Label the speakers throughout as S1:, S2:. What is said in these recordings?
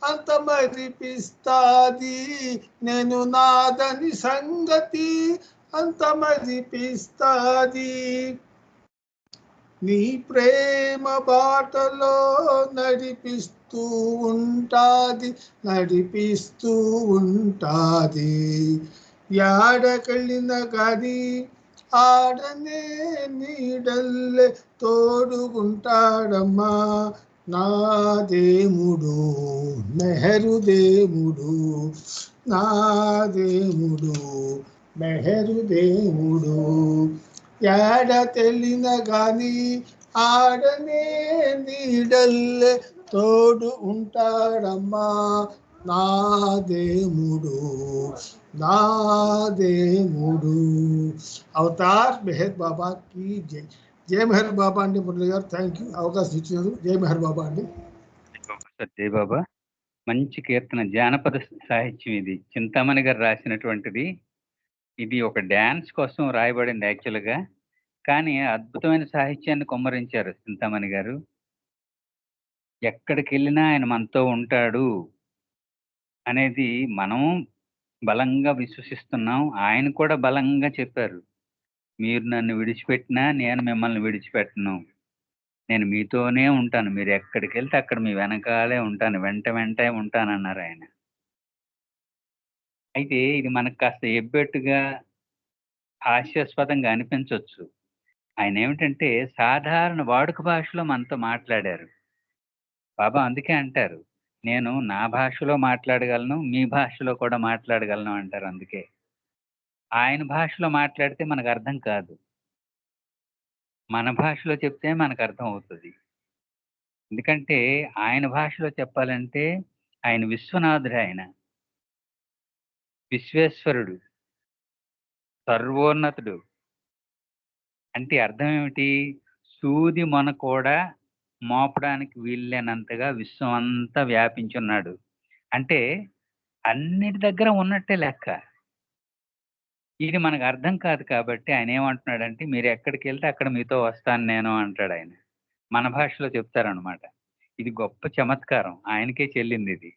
S1: అంత మరిపిస్తాది నేను నాదని సంగతి అంత మరిపిస్తాది. నీ ప్రేమ బాటలో నడిపిస్తూ ఉంటాది నడిపిస్తూ ఉంటాది. యాడకెళ్ళిన గాని ఆడనే నీడల్లే తోడుగుంటాడమ్మా నా దేవుడు మెహరు దేవుడు నా దేవుడు మెహరు దేవుడు. యాడ తెల్లిన గాని ఆడనే నీడల్లే తోడు ఉంటాడమ్మా నా దేవుడు నా దేవుడు. అవతార్ మెహర్ బాబా కి జై. జై మెహర్ బాబా అండి మురళి గారు. థ్యాంక్ యూ అవకాశం ఇచ్చినారు. జై మెహర్ బాబా అండి.
S2: జై బాబా. మంచి కీర్తన, జానపద సాహిత్యం ఇది. చింతామణి గారు రాసినటువంటిది. ఇది ఒక డ్యాన్స్ కోసం రాయబడింది యాక్చువల్గా, కానీ అద్భుతమైన సాహిత్యాన్ని కుమ్మరించారు చింతామణి గారు. ఎక్కడికి వెళ్ళినా ఆయన మనతో ఉంటాడు అనేది మనం బలంగా విశ్వసిస్తున్నాం. ఆయన కూడా బలంగా చెప్పారు, మీరు నన్ను విడిచిపెట్టినా నేను మిమ్మల్ని విడిచిపెట్టను, నేను మీతోనే ఉంటాను, మీరు ఎక్కడికి వెళ్తే అక్కడ మీ వెనకాలే ఉంటాను, వెంటే ఉంటానన్నారు ఆయన. అయితే ఇది మనకు కాస్త ఎబ్బెట్టుగా హాస్యాస్పదంగా అనిపించవచ్చు. ఆయన ఏమిటంటే సాధారణ వాడుక భాషలో మనతో మాట్లాడారు. బాబా అందుకే అంటారు, నేను నా భాషలో మాట్లాడగలను, మీ భాషలో కూడా మాట్లాడగలను అంటారు. అందుకే ఆయన భాషలో మాట్లాడితే మనకు అర్థం కాదు, మన భాషలో చెప్తే మనకు అర్థం అవుతుంది. ఎందుకంటే ఆయన భాషలో చెప్పాలంటే ఆయన విశ్వనాథుడు, ఆయన విశ్వేశ్వరుడు, సర్వోన్నతుడు. అంటే అర్థం ఏమిటి? సూది మొన కూడా మోపడానికి వీల్లేనంతగా విశ్వం అంతా వ్యాపించున్నాడు. అంటే అన్నిటి దగ్గర ఉన్నట్టే లెక్క. ఇది మనకు అర్థం కాదు కాబట్టి ఆయన ఏమంటున్నాడంటే, మీరు ఎక్కడికి వెళ్తే అక్కడ మీతో వస్తాను నేను అంటాడు ఆయన. మన భాషలో చెప్తారనమాట. ఇది గొప్ప చమత్కారం, ఆయనకే చెల్లింది ఇది.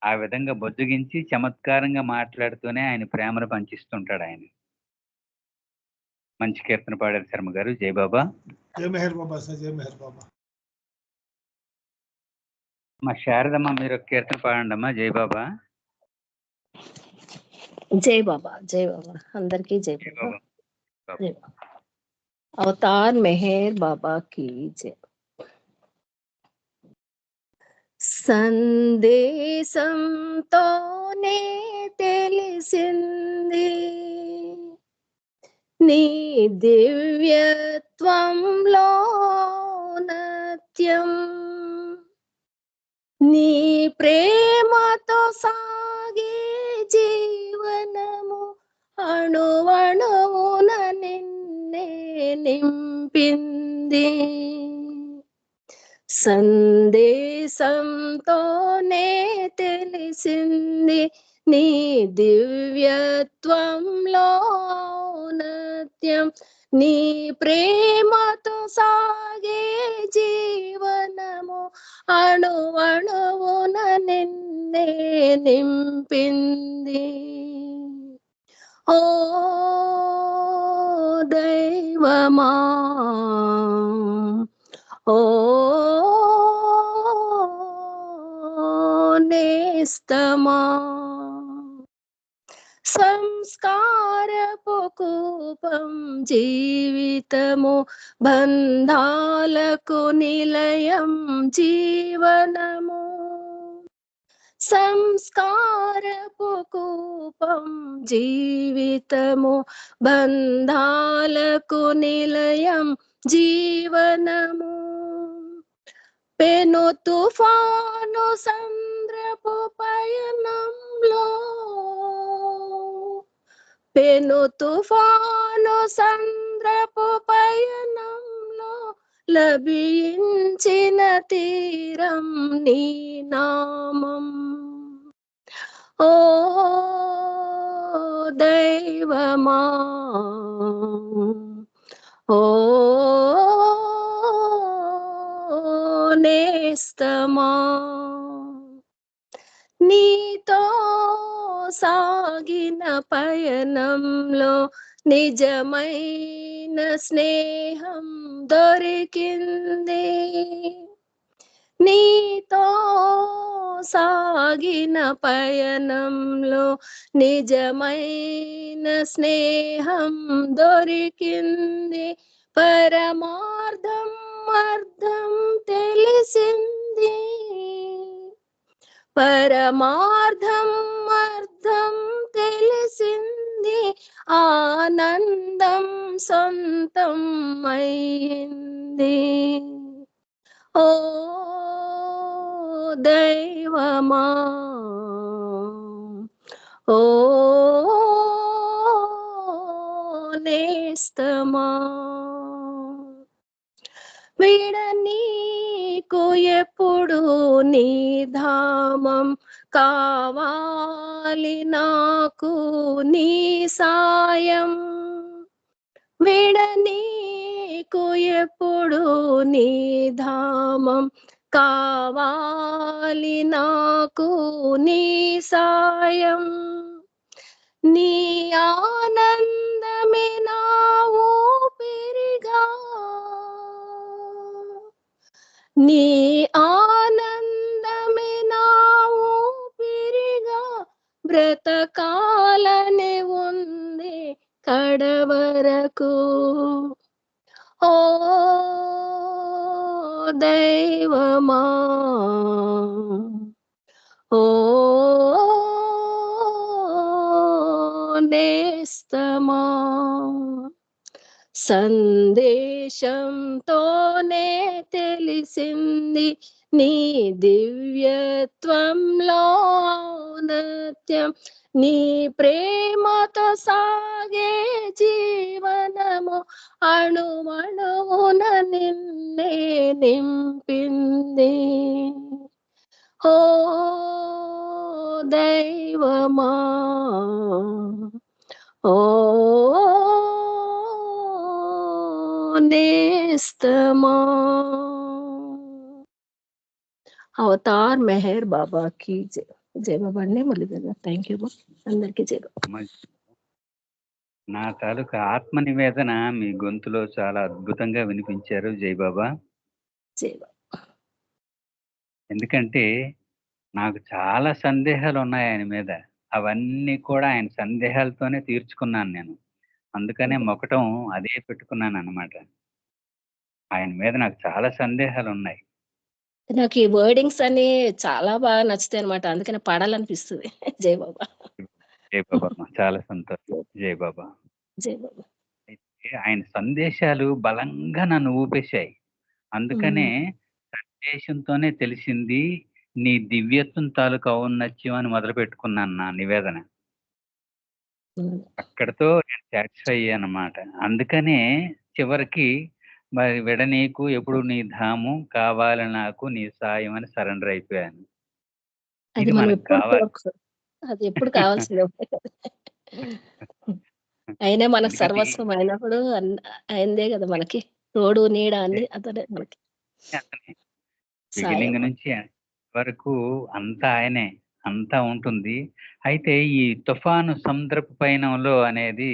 S2: ఆ విధంగా బొజ్జగించి చమత్కారంగా మాట్లాడుతూనే ఆయన ప్రేమను పంచిస్తుంటాడు ఆయన. మంచి కీర్తన పాడారు శర్మ గారు. జై బాబా.
S1: జై మెహర్ బాబా సార్. జై మెహర్ బాబా.
S2: మా శారదమ్మ మీరు ఒక కీర్తన పాడండి అమ్మా. జై బాబా.
S3: జై బాబా. జై బాబా. అందరికీ జై
S2: జై
S3: బాబా.
S2: బాబా.
S3: జై బాబా. అవతార్ మెహర్ బాబా की जय. సందేశంతోనే తెలిసింది నీ దివ్యత్వంలో నత్యం, నీ ప్రేమతో సాగే జీవనము అణువణువున నిన్నే నింపింది. సందేశంతోనే తెలిసింది నీ దివ్యత్వంలో ఔన్నత్యం, నీ ప్రేమతో సాగే జీవనము అణువణువున నిన్నే నింపింది. ఓ దైవమా, ఓ నేస్తమా, సంస్కారపు కూపం జీవితము బంధాలకు నిలయం జీవనము, సంస్కారపు కూపం జీవితము బంధాలకు నిలయం జీవనము, పెను తుఫాను సంద్రపు పయనంలో, పెను తుఫాను సంద్రపు పయనంలో లభించిన తీరం నీ నామం. ఓ దైవమా, ఓ నేస్తమా, నీతో సాగిన పయనంలో నిజమైన స్నేహం దొరికింది. నీతో సాగిన పయనంలో నిజమైన స్నేహం దొరికింది. పరమార్థం అర్థం తెలిసింది. పరమార్థం అర్థం తెలిసింది. ఆనందం సొంతం అయింది. ఓ దైవమా, ఓ నేస్తమా, వీడనీకు ఎప్పుడు నీ ధామం, కావాలి నాకు నీ సాయం. వీడనీకు ఎప్పుడు నీ ధామం, కావాలి నాకు నీ సాయం. నీ ఆనందమే నా ఊపిరిగా, నీ ఆనందమే నా ఊపిరిగా, బ్రతకాలని ఉంది కడవరకు. ఓ దైవమా, ఓ నేస్తమా, సందేశంతోనే తెలిసింది నీ దివ్యత్వంలో ఔన్నత్యం. నీ ప్రేమతో సాగే జీవనము అణువణువున నిన్నే నింపింది. ఓ దైవమా, ఓ నేస్తమా. అవతార్ మెహర్ బాబాకి జై. జై బాబా అండి. మురళీధర్. Thank you. అందరికీ జై బాబా.
S2: నా తాలూకా ఆత్మ నివేదన మీ గొంతులో చాలా అద్భుతంగా వినిపించారు జై బాబా.
S3: జై బాబా.
S2: ఎందుకంటే నాకు చాలా సందేహాలు ఉన్నాయి ఆయన మీద. అవన్నీ కూడా ఆయన సందేహాలతోనే తీర్చుకున్నాను నేను. అందుకనే మొక్కటం అదే పెట్టుకున్నాను అన్నమాట. ఆయన మీద నాకు చాలా సందేహాలు ఉన్నాయి.
S3: నాకు ఈ వర్డింగ్స్ అన్ని చాలా బాగా నచ్చుతాయి అనమాట. అందుకని పాడాలనిపిస్తుంది. జై బాబా.
S2: జై బాబా అమ్మ. చాలా సంతోషం. జై బాబా.
S3: జై బాబా.
S2: అయితే ఆయన సందేశాలు బలంగా నన్ను ఊపేశాయి. అందుకనే సందేశంతోనే తెలిసింది నీ దివ్యత్వం తాలూకు ఔన్నత్యం అని మొదలు పెట్టుకున్నాను నా నివేదన. అక్కడతో నేను సాటిస్ఫై అయ్యానమాట. అందుకనే చివరికి మరి విడనీకు ఎప్పుడు నీ ధాము, కావాలి నాకు నీ సాయం అని సరెండర్ అయిపోయాను.
S3: అది
S2: ఇది
S3: మనం
S2: మనకు
S3: ఎప్పుడు
S2: కావాలి.
S3: అది ఎప్పుడు కావాల్సిందే. అయినా మనకు
S2: ఎందుకంటే
S3: సర్వస్వం అయినప్పుడు అయిందే కదా మనకి తోడు నీడ అన్ని అతనే మనకి
S2: అతనే
S3: సాయం.
S2: బిగినింగ్ నుంచి వరకు అంతా ఆయనే, అంతా ఉంటుంది. అయితే ఈ తుఫాను సముద్రపు పయనంలో అనేది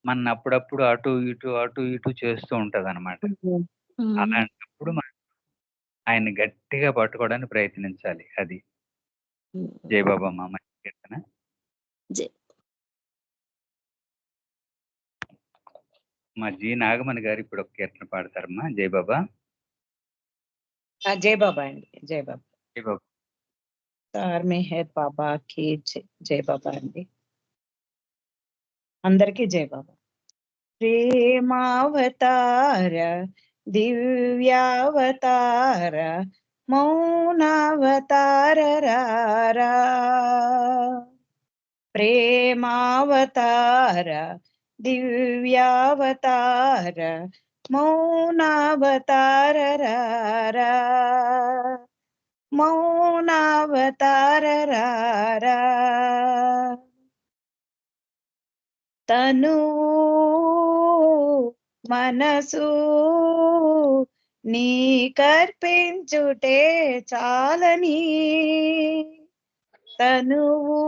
S2: మన అప్పుడప్పుడు అటు ఇటు చేస్తూ ఉంటది అనమాట. అలాంటప్పుడు మనం ఆయన గట్టిగా పట్టుకోవడానికి ప్రయత్నించాలి. అది జై బాబా మా మంచి కీర్తన.
S3: జై.
S2: మా జి నాగమణి గారు ఇప్పుడు ఒక కీర్తన పాడతారమ్మా. జై బాబా.
S4: జై బాబా అండి. జై బాబా.
S2: జై బాబా.
S4: అవతార్ మెహర్ బాబాకి జై బాబా అండి. అందరికీ జై బాబా. ప్రేమావతార దివ్యావతార మౌనావతార రారా, ప్రేమావతార దివ్యావతార మౌనావతార రారా, మౌనావతార రారా. తనువు మనసు నీ కర్పించుటే చాలని, తనువు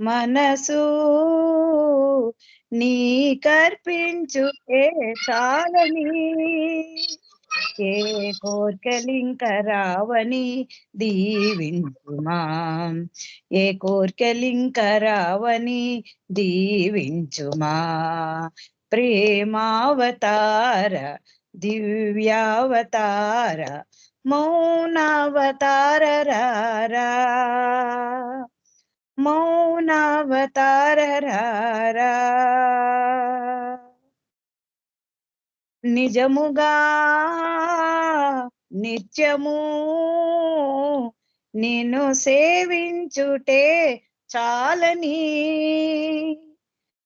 S4: మనసు నీ కర్పించుటే చాలని ఏ కోర్కెలింక రావని దీవించుమా ఏ కోర్కెలింక రావని దీవించుమా ప్రేమావతార దివ్యావతార మౌనావతార రారా మౌనావతార రారా నిజముగా నిత్యము నిన్ను సేవించుటే చాలని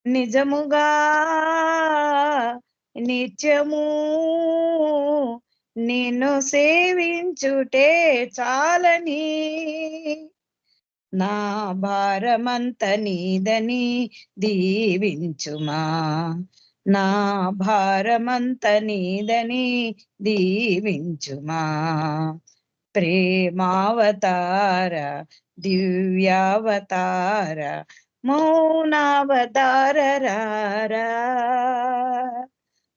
S4: నిజముగా నిత్యము నిన్ను సేవించుటే చాలని నా భారమంత నీదని దీవించుమా నా భారమంత నీదని దీవించుమా ప్రేమావతార దివ్యావతార మౌనావతార రారా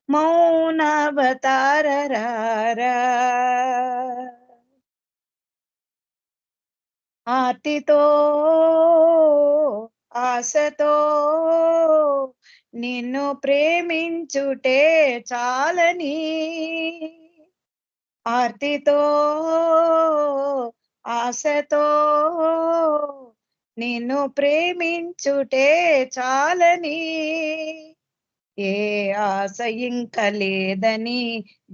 S4: మౌనావతార రారా ఆర్తితో ఆశతో నిన్ను ప్రేమించుటే చాలని ఆర్తితో ఆశతో నిన్ను ప్రేమించుటే చాలని ఏ ఆశ ఇంక లేదని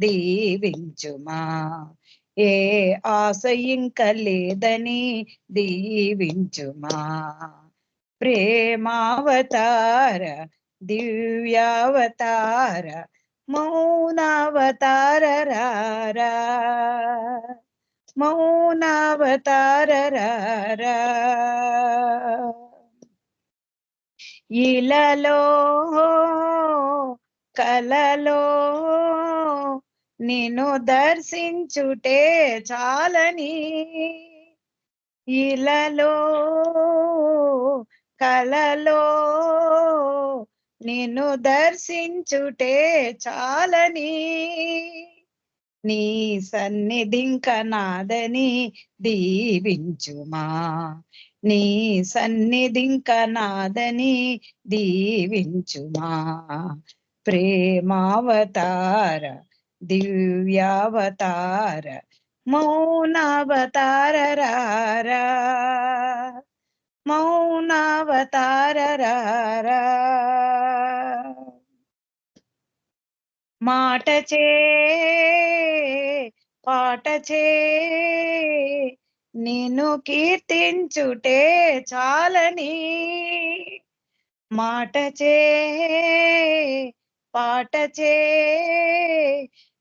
S4: దీవించుమా ఏ ఆశ ఇంక లేదని దీవించుమా ప్రేమావతార దివ్యావతార మౌనావతార రారా మౌనావతార రారా ఇలలో కలలో నిన్ను దర్శించుటే చాలని ఇలలో కలలో నిన్ను దర్శించుటే చాలని నీ సన్నిధింక నాదని దీవించుమా నీ సన్నిధింక నాదని దీవించుమా ప్రేమావతార దివ్యావతార మౌనావతార రారా మౌనావతార రారా మాటచే పాటచే నిన్ను కీర్తించుటే చాలని మాటచే పాటచే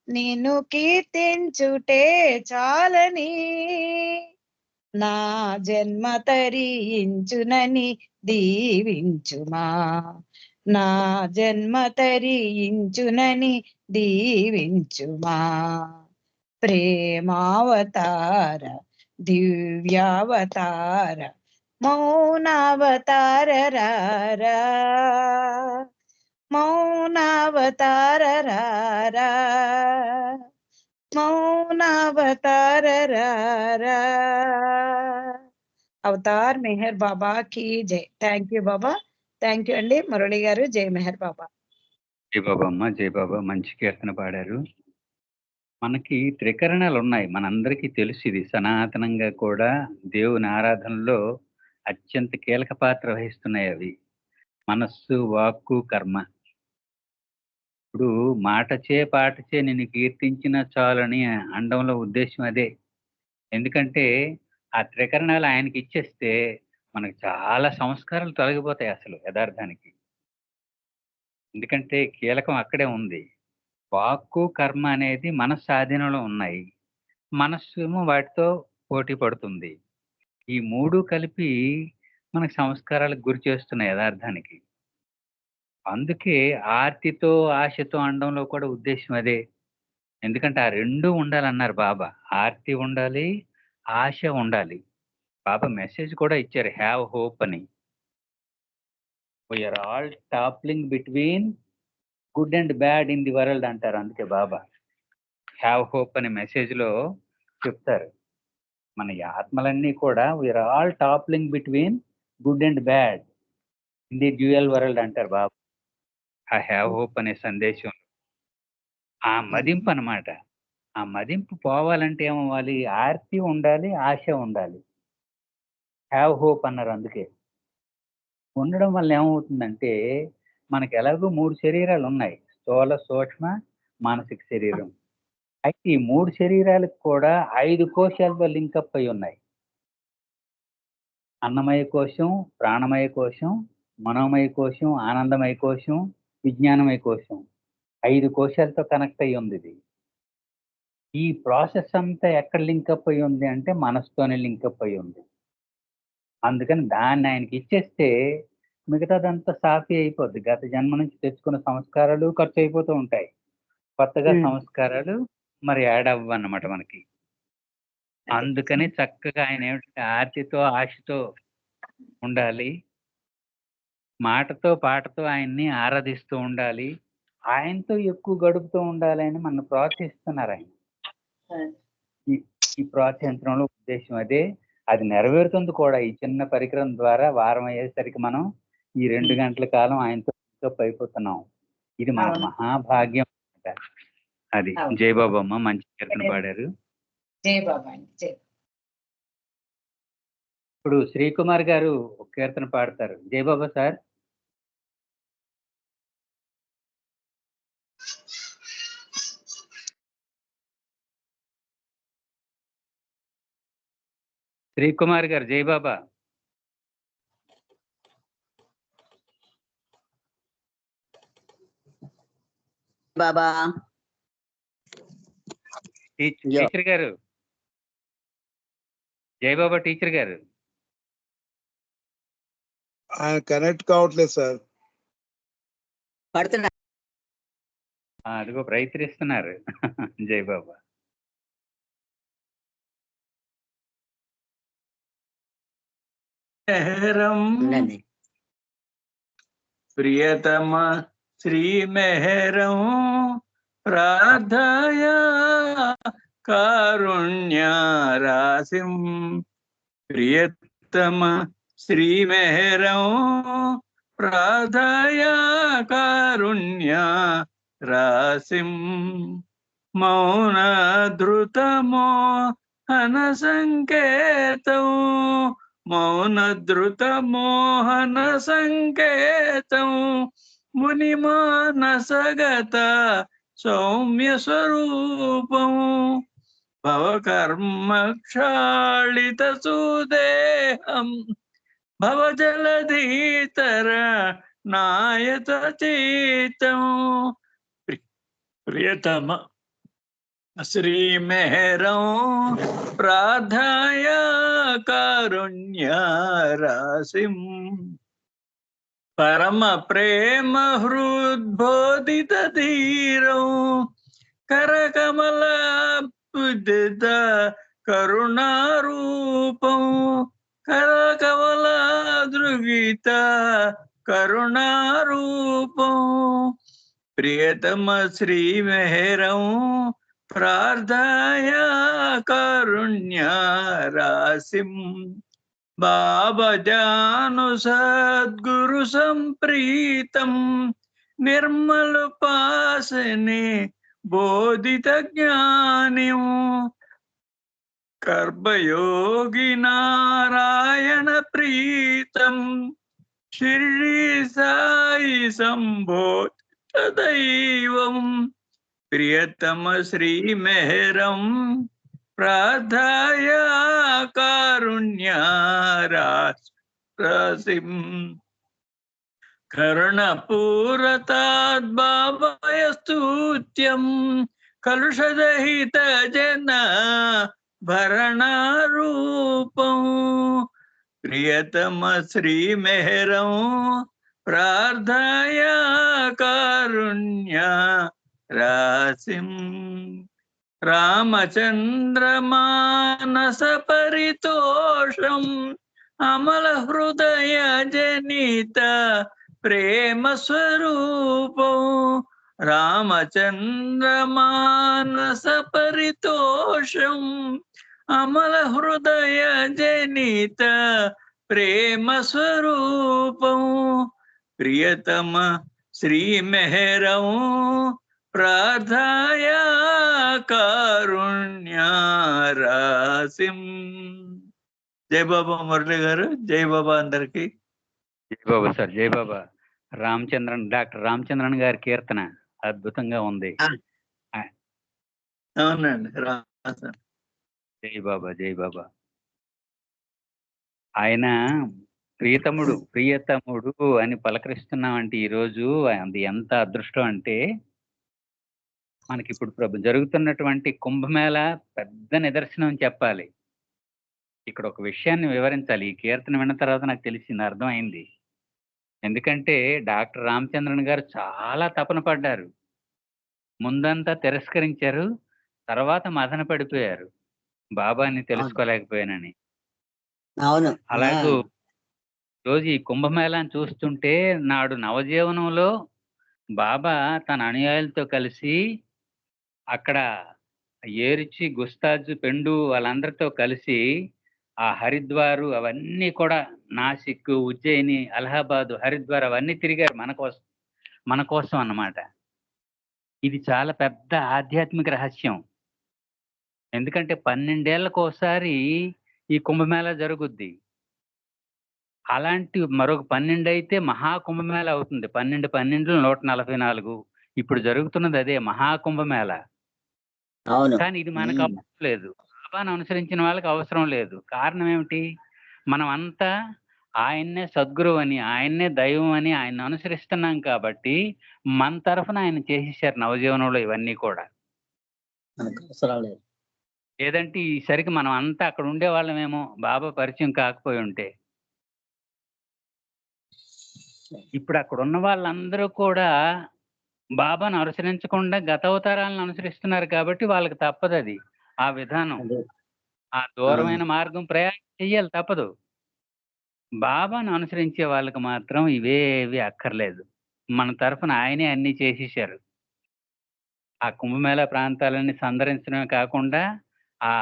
S4: నిన్ను కీర్తించుటే చాలని నా జన్మ తరించునని దీవించుమా నా జన్మ తరించునని దీవించుమా ప్రేమావతార దివ్యావతార మౌనావతార రారా మౌనావతార రారా మౌనావతార రారా అవతార్ మెహర్ బాబా కి జై. Thank you Baba. Thank you అండి మురళి గారు. జై మెహర్ బాబా.
S2: జై బాబా అమ్మ, జై బాబా. మంచి కీర్తన పాడారు. మనకి త్రికరణాలు ఉన్నాయి, మనందరికీ తెలుసు. ఇది సనాతనంగా కూడా దేవుని ఆరాధనలో అత్యంత కీలక పాత్ర వహిస్తున్నాయి అవి. మనస్సు, వాక్కు, కర్మ. ఇప్పుడు మాటచే పాటచే నిన్ను కీర్తించిన చాలని అండంలో ఉద్దేశం అదే. ఎందుకంటే ఆ త్రికరణాలు ఆయనకి ఇచ్చేస్తే మనకు చాలా సంస్కారాలు తొలగిపోతాయి అసలు యథార్థానికి. ఎందుకంటే కీలకం అక్కడే ఉంది. వాక్కు, కర్మ అనేది మనస్సు ఆధీనంలో ఉన్నాయి. మనస్సు ఏమో వాటితో పోటీ పడుతుంది. ఈ మూడు కలిపి మనకు సంస్కారాలకు గురి చేస్తున్నాయి యథార్థానికి. అందుకే ఆర్తితో ఆశతో అనడంలో కూడా ఉద్దేశం అదే. ఎందుకంటే ఆ రెండు ఉండాలన్నారు బాబా. ఆర్తి ఉండాలి, ఆశ ఉండాలి. బాబా మెసేజ్ కూడా ఇచ్చారు, హ్యావ్ హోప్ అని. We are all toppling between good and bad in the world అంటారు. అందుకే బాబా హ్యావ్ హోప్ అనే మెసేజ్ లో చెప్తారు, మన ఈ ఆత్మలన్నీ కూడా we are all toppling between good and bad in the dual world అంటారు బాబా. ఆ హ్యావ్ హోప్ అనే సందేశం, ఆ మదింపు అన్నమాట. ఆ మదింపు పోవాలంటే ఏమవ్వాలి? ఆర్తి ఉండాలి, ఆశ ఉండాలి. హ్యావ్ హోప్ అన్నారు. అందుకే ఉండడం వల్ల ఏమవుతుందంటే, మనకి ఎలాగో 3 శరీరాలు ఉన్నాయి, స్థూల, సూక్ష్మ, మానసిక శరీరం. అయితే ఈ 3 శరీరాలకు కూడా 5 కోశాలతో లింకప్ అయి ఉన్నాయి. అన్నమయ కోశం, ప్రాణమయ కోశం, మనోమయ కోశం, ఆనందమయ కోశం, విజ్ఞానమయ కోశం. 5 కోశాలతో కనెక్ట్ అయి ఉంది ఇది. ఈ ప్రాసెస్ అంతా ఎక్కడ లింకప్ అయి ఉంది అంటే మనసుతోనే లింకప్ అయి ఉంది. అందుకని దాన్ని ఆయనకి ఇచ్చేస్తే మిగతాదంతా సాఫీ అయిపోద్ది. గత జన్మ నుంచి తెచ్చుకున్న సంస్కారాలు ఖర్చు అయిపోతూ ఉంటాయి, కొత్తగా సంస్కారాలు మరి యాడ్ అవ్వన్నమాట మనకి. అందుకని చక్కగా ఆయన ఏమిటంటే ఆర్తితో, ఆశతో ఉండాలి, మాటతో, పాటతో ఆయన్ని ఆరాధిస్తూ ఉండాలి, ఆయనతో ఎక్కువ గడుపుతూ ఉండాలి అని మన ప్రోత్సహిస్తున్నారు ఆయన. ఈ ప్రోత్సహించడంలో ఉద్దేశం అదే. అది నెరవేరుతుంది కూడా. ఈ చిన్న పరికరం ద్వారా వారం అయ్యేసరికి మనం ఈ 2 గంటల కాలం ఆయనతో పికప్ అయిపోతున్నాం. ఇది మన మహాభాగ్యం. అది జై బాబమ్మ మంచి కీర్తన పాడారు.
S4: జై బాబా.
S2: ఇప్పుడు శ్రీకుమార్ గారు ఒక కీర్తన పాడతారు. జై బాబా సార్. శ్రీకుమార్ గారు జై బాబా.
S5: బాబా
S2: టీచర్ గారు జై బాబా. టీచర్ గారు
S1: కనెక్ట్ కావట్లేదు సార్.
S5: పడుతున్నా.
S2: అదిగో ప్రయత్నిస్తున్నారు. జై బాబా.
S6: ప్రియతమ శ్రీ మెహరం ప్రార్థయ కారుణ్య రాశిం. ప్రియతమ శ్రీ మెహరం ప్రార్థయ కారుణ్య రాశిం. మౌన ధృతమో హన సంకేతం, మౌన ధృత మోహన సంకేతం. ముని మానసగత సౌమ్య స్వరూపం. భవకర్మ క్షాళిత సుదేహం, భవజలధీతర నాయత చీతం. ప్రియతమ శ్రీ మెహరం ప్రార్థయ కారుణ్య రాశిం. పరమ ప్రేమ హృద్బోధిత ధీరం, కరకమల ఉదిత కరుణారూపం. కరకమల దృగిత కరుణారూపం. ప్రియతమ శ్రీ మెహరం ప్రార్థయ కారుణ్య రాశిం. బాబా జాను సద్గురు సంప్రీతం, నిర్మల పాసనే బోధిత జ్ఞానిం. కర్మయోగి నారాయణ ప్రీతం, షిర్డీ సాయి సంబోధిత దైవం. ప్రియతమ శ్రీ మెహరం ప్రార్థయ కారుణ్య రాశిం. కరుణపూరతాద్భావయ స్తుత్యం, కలుషదహిత జన భరణరూపం. ప్రియతమ శ్రీ మెహరం ప్రార్థయ కారుణ్య రాశిం. రామచంద్ర మానస పరితోష పరితోషం అమల హృదయ జనిత ప్రేమ స్వరూపం రామచంద్ర మానస పరితోషం అమల హృదయ జనిత ప్రేమ స్వరూపం ప్రియతమ శ్రీ మెహరం ప్రార్థాయ కారుణ్య రాసిం. జై బాబా మురళి గారు, జై బాబా అందరికి.
S2: జై బాబా సార్, జై బాబా. డాక్టర్ రామచంద్రన్ గారి కీర్తన అద్భుతంగా ఉంది.
S6: అవునండి, రాశాను.
S2: జై బాబా, జై బాబా. ఆయన ప్రియతముడు అని పలకరిస్తున్నామంటే ఈరోజు అది ఎంత అదృష్టం అంటే, మనకి ఇప్పుడు జరుగుతున్నటువంటి కుంభమేళ పెద్ద నిదర్శనం చెప్పాలి. ఇక్కడ ఒక విషయాన్ని వివరించాలి. ఈ కీర్తన విన్న తర్వాత నాకు తెలిసింది, అర్థమైంది. ఎందుకంటే డాక్టర్ రామచంద్రన్ గారు చాలా తపన పడ్డారు. ముందంతా తిరస్కరించారు, తర్వాత మదన పడిపోయారు బాబాని తెలుసుకోలేకపోయానని.
S5: అవును.
S2: అలాగూ రోజు ఈ కుంభమేళాన్ని చూస్తుంటే నాడు నవజీవనంలో బాబా తన అనుయాయులతో కలిసి అక్కడ ఏరిచి, గుస్తాజు, పెండు వాళ్ళందరితో కలిసి ఆ హరిద్వారు అవన్నీ కూడా, నాసిక్, ఉజ్జయిని, అలహాబాదు, హరిద్వార్ అవన్నీ తిరిగారు మన కోసం అన్నమాట. ఇది చాలా పెద్ద ఆధ్యాత్మిక రహస్యం. ఎందుకంటే 12 ఏళ్లకు ఒకసారి ఈ కుంభమేళా జరుగుద్ది. అలాంటి మరొక 12 అయితే మహాకుంభమేళా అవుతుంది. 12 144. ఇప్పుడు జరుగుతున్నది అదే మహాకుంభమేళా.
S5: అవును.
S2: కానీ ఇది మనకు అవసరం లేదు, బాబాను అనుసరించిన వాళ్ళకి అవసరం లేదు. కారణం ఏమిటి? మనం అంతా ఆయన్నే సద్గురువు అని, ఆయన్నే దైవం అని ఆయన అనుసరిస్తున్నాం కాబట్టి మన తరఫున ఆయన చేసేసారు నవజీవనంలో ఇవన్నీ కూడా.
S5: మనకు అవసరం లేదు.
S2: లేదంటే ఈసరికి మనం అంతా అక్కడ ఉండే వాళ్ళమేమో బాబా పరిచయం కాకపోయి ఉంటే. ఇప్పుడు అక్కడ ఉన్న వాళ్ళందరూ కూడా బాబాను అనుసరించకుండా గత అవతారాలను అనుసరిస్తున్నారు కాబట్టి వాళ్ళకి తప్పదు అది, ఆ విధానం,
S5: అదే.
S2: ఆ దూరమైన మార్గం ప్రయాణం చెయ్యాలి, తప్పదు. బాబాను అనుసరించే వాళ్ళకి మాత్రం ఇవేవి అక్కర్లేదు. మన తరఫున ఆయనే అన్ని చేసేసారు. ఆ కుంభమేళా ప్రాంతాలన్నీ సందర్శించడమే కాకుండా ఆ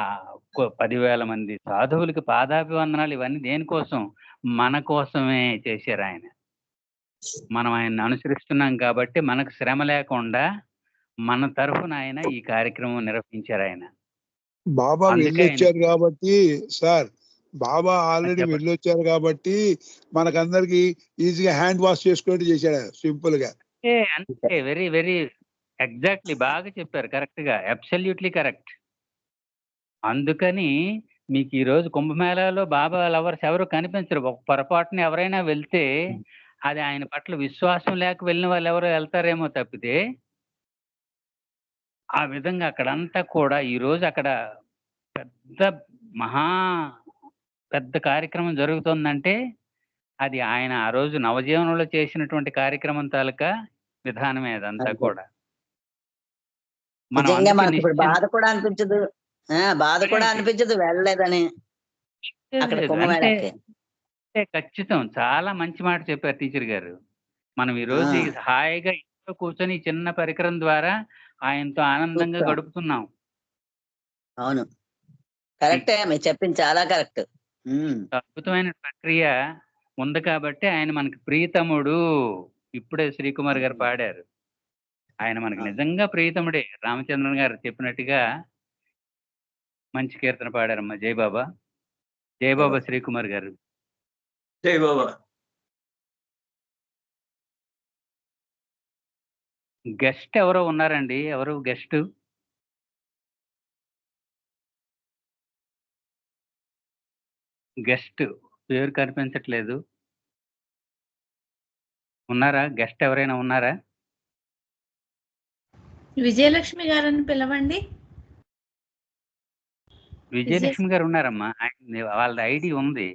S2: 10,000 మంది సాధువులకి పాదాభివందనాలు ఇవన్నీ దేనికోసం? మన కోసమే చేశారు ఆయన. మనం ఆయన్ని అనుసరిస్తున్నాం కాబట్టి మనకు శ్రమ లేకుండా మన తరఫున ఆయన ఈ కార్యక్రమం నిర్వహించారు ఆయన.
S1: బాబా
S2: అందుకే
S1: వెళ్ళొచ్చారు కాబట్టి సార్, బాబా ఆల్రెడీ
S2: చెప్పండి.
S1: వెళ్ళొచ్చారు కాబట్టి మనకందరికి ఈజీగా హ్యాండ్ వాష్ చేసుకున్నట్టు చేశాడు సింపుల్ గా.
S2: అంతే, వెరీ వెరీ ఎగ్జాక్ట్లీ, బాగా చెప్పారు, కరెక్ట్ గా, అబ్సల్యూట్లీ కరెక్ట్. అందుకని మీకు ఈ రోజు కుంభమేళాలో బాబా లవర్స్ ఎవరు కనిపించరు. ఒక పొరపాటున ఎవరైనా వెళ్తే అది ఆయన పట్ల విశ్వాసం లేక వెళ్ళిన వాళ్ళు ఎవరో వెళ్తారేమో తప్పితే, ఆ విధంగా అక్కడంతా కూడా ఈ రోజు అక్కడ పెద్ద పెద్ద కార్యక్రమం జరుగుతుందంటే అది ఆయన ఆ రోజు నవజీవనంలో చేసినటువంటి కార్యక్రమం తాలూకా విధానమే అదంతా
S5: అంతే.
S2: కూడా. మనం
S5: నిజంగా
S2: అందుకే
S5: మనకి ఇప్పుడు బాధ కూడా అనిపించదు. బాధ కూడా
S2: అదే.
S5: అనిపించదు వెళ్ళలేదని అక్కడ
S2: లేదు,
S5: కుంభమేళాకి.
S2: అంటే ఖచ్చితం, చాలా మంచి మాట చెప్పారు టీచర్ గారు. మనం ఈ రోజు హాయిగా ఇంట్లో కూర్చొని ఈ చిన్న పరికరం ద్వారా ఆయనతో ఆనందంగా
S5: కూర్చో.
S2: గడుపుతున్నాం.
S5: అవును, కరెక్టే, మీరు చెప్పింది చాలా కరెక్ట్.
S2: అద్భుతమైన ప్రక్రియ ఉంది కాబట్టి ఆయన మనకి ప్రియతముడు. ఇప్పుడే శ్రీకుమార్ గారు పాడారు, ఆయన మనకి నిజంగా ప్రియతముడే. రామచంద్రన్ గారు చెప్పినట్టుగా మంచి కీర్తన పాడారమ్మా. జై బాబా, జై బాబా శ్రీకుమార్ గారు.
S6: జై బాబా.
S2: గెస్ట్ ఎవరో ఉన్నారండి? ఎవరు గెస్ట్? గెస్ట్ పేరు కనిపించట్లేదు. ఉన్నారా? గెస్ట్ ఎవరైనా ఉన్నారా?
S7: విజయలక్ష్మి గారని పిలవండి.
S2: విజయలక్ష్మి గారు ఉన్నారమ్మా, వాళ్ళ ఐడి ఉంది.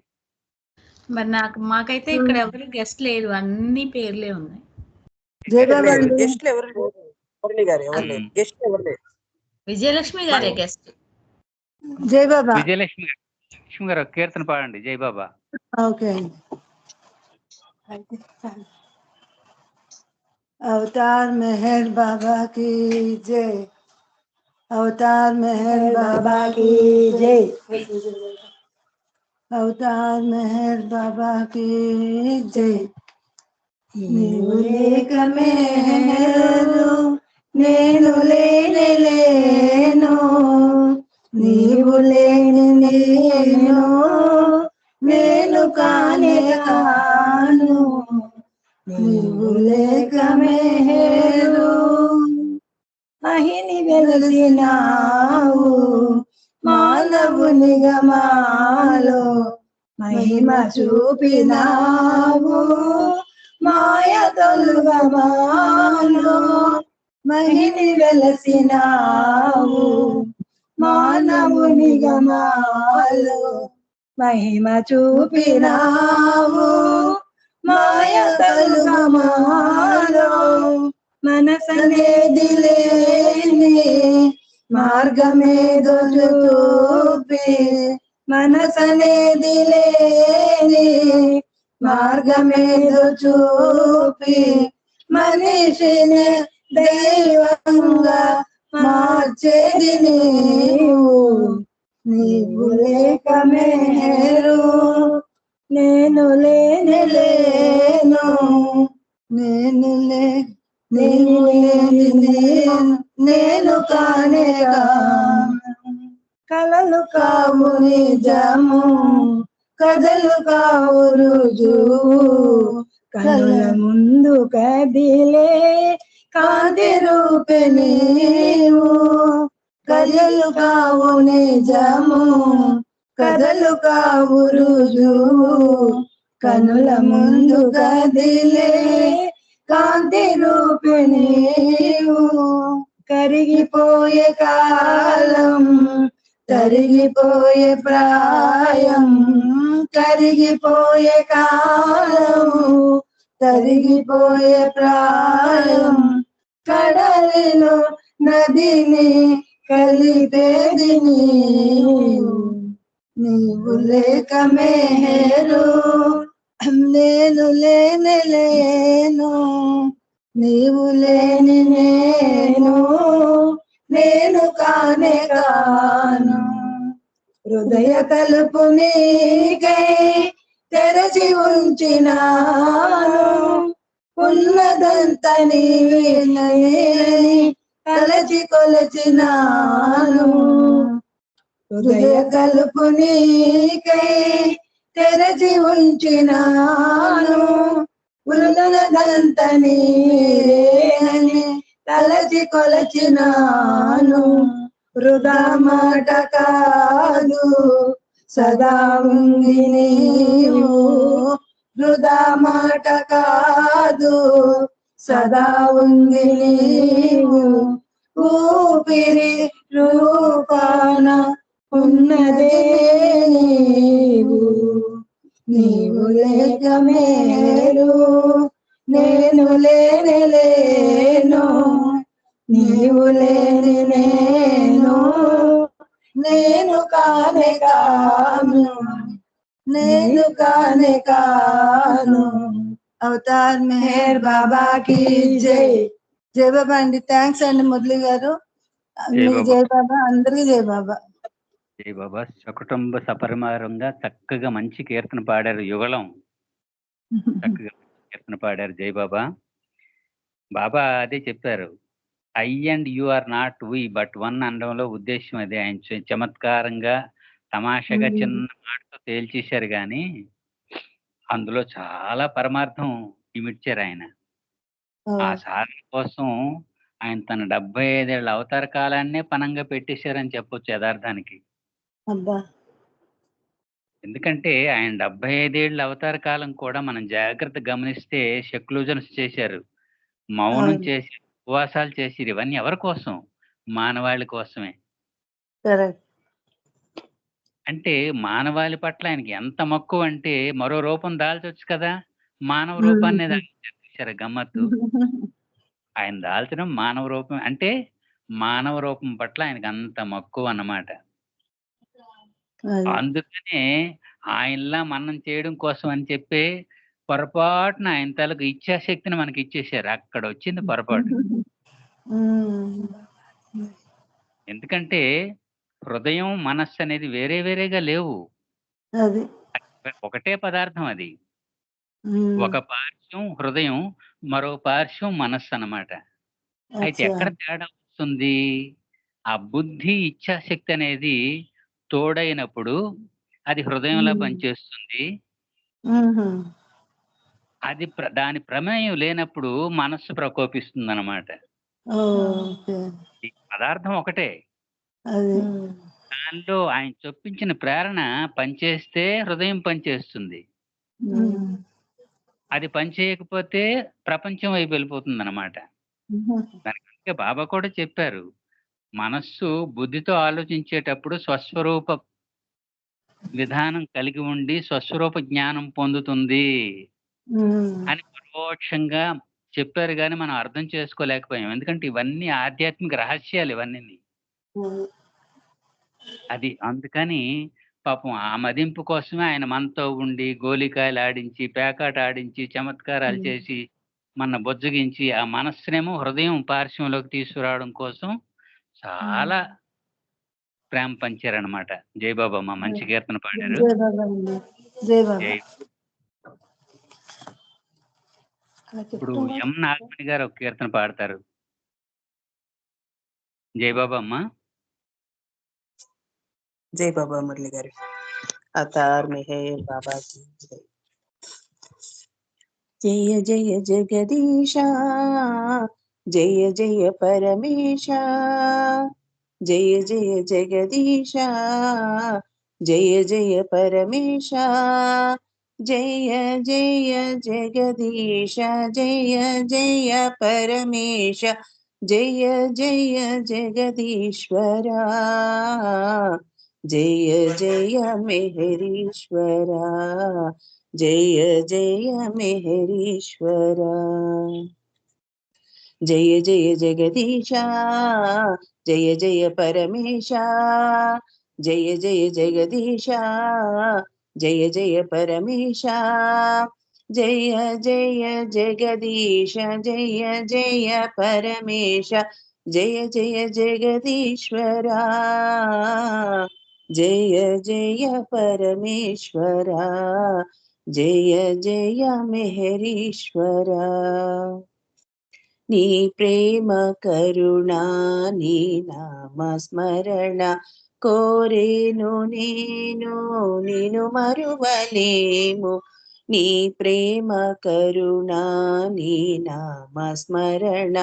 S7: మరి మాకైతే ఇక్కడ ఎవరు గెస్ట్ లేరు, అన్ని పేర్లే ఉన్నాయి.
S8: గెస్ట్ ఎవరు లేరు. మురళి గారు ఎవరు లేరు, గెస్ట్ ఎవరు లేరు.
S7: విజయలక్ష్మి గారే గెస్ట్.
S8: జై బాబా.
S2: విజయలక్ష్మి లక్ష్మి గారు ఒక కీర్తన పాడండి జై బాబా.
S9: ఓకే అండి. అయితే చాలు. అవతార్ మెహర్ బాబా की जय, अवतार मेहर बाबा की जय, अवतार मेहर बाबा की जय. నీవు లేక మెహరు నేను లేను, నీవు లేని నేను కానే కాను. నీవు లేక మెహరు మహిని వెలిసినావు, మానవునిగా మాలో మహిమ చూపినావు. మాయ తొలుగమాలో మహిని వెలసినావు, మానవునిగా మాలో మహిమ చూపినావు. మాయ తొలుగమాలో మనసనేది లేని మార్గమేదో చూపి, మనసనేది లేని మార్గమేదో చూపి మనిషిని దైవంగా మార్చేది నీవు. నీవు లేక మెహరు నేను లేను, నీవు లేని నేను కానే కాను. కలలు కావు నిజము, కథలు కావు రుజువు, కళ్ళ ముందు కదిలే కాంతి రూపే నీవు. కథలు కావు నిజము, కథలు కావు రుజువు, కనుల ముందు కదిలే కాంతి రూపే నీవు. కరిగిపోయే కాలం, తరిగిపోయే ప్రాయం, కరిగిపోయే కాలం, తరిగిపోయే ప్రాయం, కడలిలో నదిని కలిపేది నీవు. నీవు లేక మెహరు నేను లేను, నీవు లేని నేను కానే కాను. హృదయ తలుపు నీకై తెరచి ఉంచినాను, ఉన్నదంత నీవేనని తలచి కొలచినాను. హృదయ తలుపు నీకై తెరచి ఉంచినాను, ఉన్నదంత నీవేనని తలచి కొలచినాను. వృధా మాట కాదు సదా ఉంది నీవు, వృధా మాట కాదు సదా ఉంది నీవు. ఊపిరి రూపాన ఉన్నదే నీవు. నీవు లేక మెహరు నేను లేను, నీవు లేని నేను కానే కాను, నేను కానే కాను. అవతార్ మెహర్ బాబా की జై. జై బాబా అండి. థ్యాంక్స్ అండి మురళి గారు. మీకు జై బాబా, అందరికీ జై బాబా.
S2: జై బాబా. సకుటుంబ సపరిమారంగా చక్కగా మంచి కీర్తన పాడారు. యుగళం చక్కగా కీర్తన పాడారు. జై బాబా. బాబా అదే చెప్పారు, I and you are not we but one అనడంలో ఉద్దేశం అదే. ఆయన చమత్కారంగా తమాషగా చిన్న మాటతో తేల్చేశారు, కానీ అందులో చాలా పరమార్థం ఇమిడ్చారు ఆయన. ఆ సాధన కోసం ఆయన తన 75 ఏళ్ల అవతార కాలాన్నే పనంగా పెట్టేశారని చెప్పొచ్చు యథార్థానికి. ఎందుకంటే ఆయన 75 ఏళ్ల అవతార కాలం కూడా మనం జాగ్రత్త గమనిస్తే సెక్లూజన్స్ చేశారు, మౌనం చేసి, ఉపవాసాలు చేసి, ఇవన్నీ ఎవరి కోసం? మానవాళి కోసమే. అంటే మానవాళి పట్ల ఆయనకి ఎంత మక్కువ అంటే మరో రూపం దాల్చొచ్చు కదా, మానవ రూపాన్ని దాల్చారు. గమ్మత్తు, ఆయన దాల్చడం మానవ రూపం. అంటే మానవ రూపం పట్ల ఆయనకి అంత మక్కువ అన్నమాట. అందుకనే ఆయనలా మనం చేయడం కోసం అని చెప్పి పొరపాటున ఆయన తలకు ఇచ్ఛాశక్తిని మనకి ఇచ్చేసారు. అక్కడ వచ్చింది పొరపాటు. ఎందుకంటే హృదయం మనస్సు అనేది వేరే వేరేగా లేవు.
S9: అది
S2: ఒకటే పదార్థం అది. ఒక పార్శ్వం హృదయం, మరో పార్శ్వం మనస్సు అన్నమాట. అయితే ఎక్కడ తేడా వస్తుంది? ఆ బుద్ధి ఇచ్ఛాశక్తి అనేది తోడైనప్పుడు అది హృదయంలో పనిచేస్తుంది. అది దాని ప్రమేయం లేనప్పుడు మనస్సు ప్రకోపిస్తుంది అన్నమాట. పదార్థం ఒకటే. దానిలో ఆయన చొప్పించిన ప్రేరణ పనిచేస్తే హృదయం పనిచేస్తుంది. అది పనిచేయకపోతే ప్రపంచం వైపు వెళ్ళిపోతుంది అన్నమాట. దానికి బాబా కూడా చెప్పారు, మనస్సు బుద్ధితో ఆలోచించేటప్పుడు స్వస్వరూప విధానం కలిగి ఉండి స్వస్వరూప జ్ఞానం పొందుతుంది అని పరోక్షంగా చెప్పారు, కానీ మనం అర్థం చేసుకోలేకపోయాం. ఎందుకంటే ఇవన్నీ ఆధ్యాత్మిక రహస్యాలు ఇవన్నీ. అది అందుకని పాపం ఆ మదింపు కోసమే ఆయన మనతో ఉండి గోలికాయలు ఆడించి, పేకాట ఆడించి, చమత్కారాలు చేసి, మన బొజ్జగించి ఆ మనస్సునేమో హృదయం పార్శ్వంలోకి తీసుకురావడం కోసం చాలా ప్రేమ పంచారనమాట. జయబాబమ్మ మంచి కీర్తన పాడారు. ఇప్పుడు ఎం నాగమణి గారు ఒక కీర్తన పాడతారు. జయబాబమ్మ.
S8: జై బాబా మురళి గారు. అవతార్ మెహర్ బాబా की జయ జయ జగదీశ, జయ జయ పరమేశ, జయ జయ జగదీశ, జయ జయ పరమేశ, జయ జయ జగదీశ, జయ జయ పరమేశ, జయ జయ జగదీశ్వరా, జయ జయ మెహరీశ్వరా, జయ జయ మెహరీశ్వరా. జయ జయ జగదీశ, జయ జయ పరమేశ, జయ జయ జగదీశ, జయ జయ పరమేశ, జయ జయ జగదీశ, జయ జయ పరమేశ, జయ జయ జగదీశ్వరా, జయ జయ పరమేశ్వరా, జయ జయ మెహరీశ్వరా. నీ ప్రేమ కరుణా నీ నామ స్మరణ కోరేను నేను నిను మరువలేము. నీ ప్రేమ కరుణా నీ నామ స్మరణ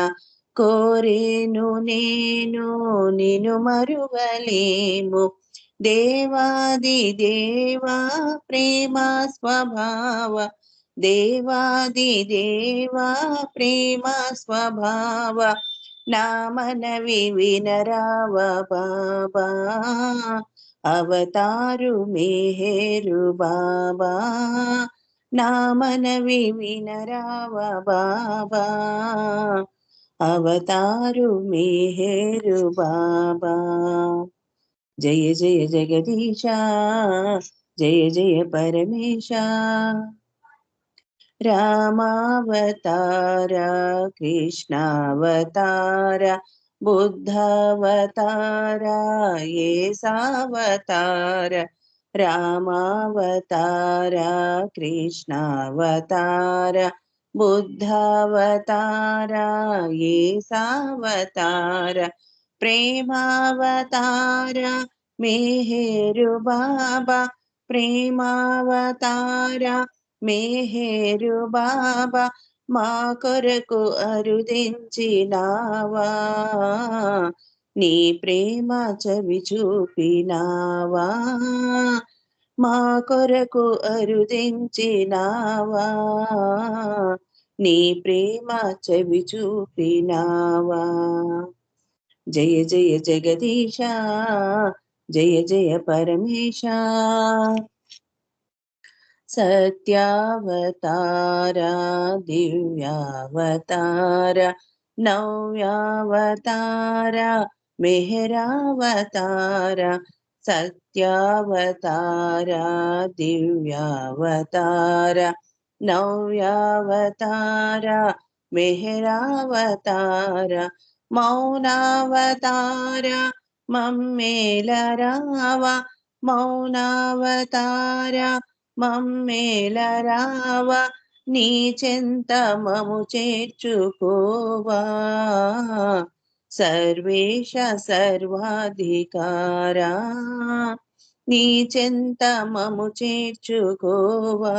S8: కోరేను నేను నిను మరువలేము. దేవాది దేవా ప్రేమ స్వభావ, దేవాది దేవా ప్రేమ స్వభావ, నా మనవి వినరావ బాబా, అవతారు మెహరు బాబా, నా మనవి వినరావ బాబా, అవతారు మెహరు బాబా. జయ జయ జగదీశ, జయ జయ పరమేశ, రామావతార, కృష్ణావతార, బుద్ధావతార, యేసావతార, రామావతార, కృష్ణావతార, బుద్ధావతార, యేసావతార, ప్రేమావతార, మెహరు బాబా, ప్రేమావతార, మెహరు బాబా, మా కొరకు అరుదించినావా, నీ ప్రేమ చవి చూపినావా, మా కొరకు అరుదించినావా, నీ ప్రేమ చవి చూపినావా. జయ జయ జగదీశ, జయ జయ పరమేశ, సత్యావతార, దివ్యావతార, నవ్యావతార, మెహరావతార, సత్యావతార దివ్యావతార నవ్యావతార మెహరావతార మౌనావతార మమ్మేలరావ మౌనావతార మమ్మేలరావ నీ చెంత మము చేర్చుకోవా సర్వేశ సర్వాధికారా నీ చెంత మము చేర్చుకోవా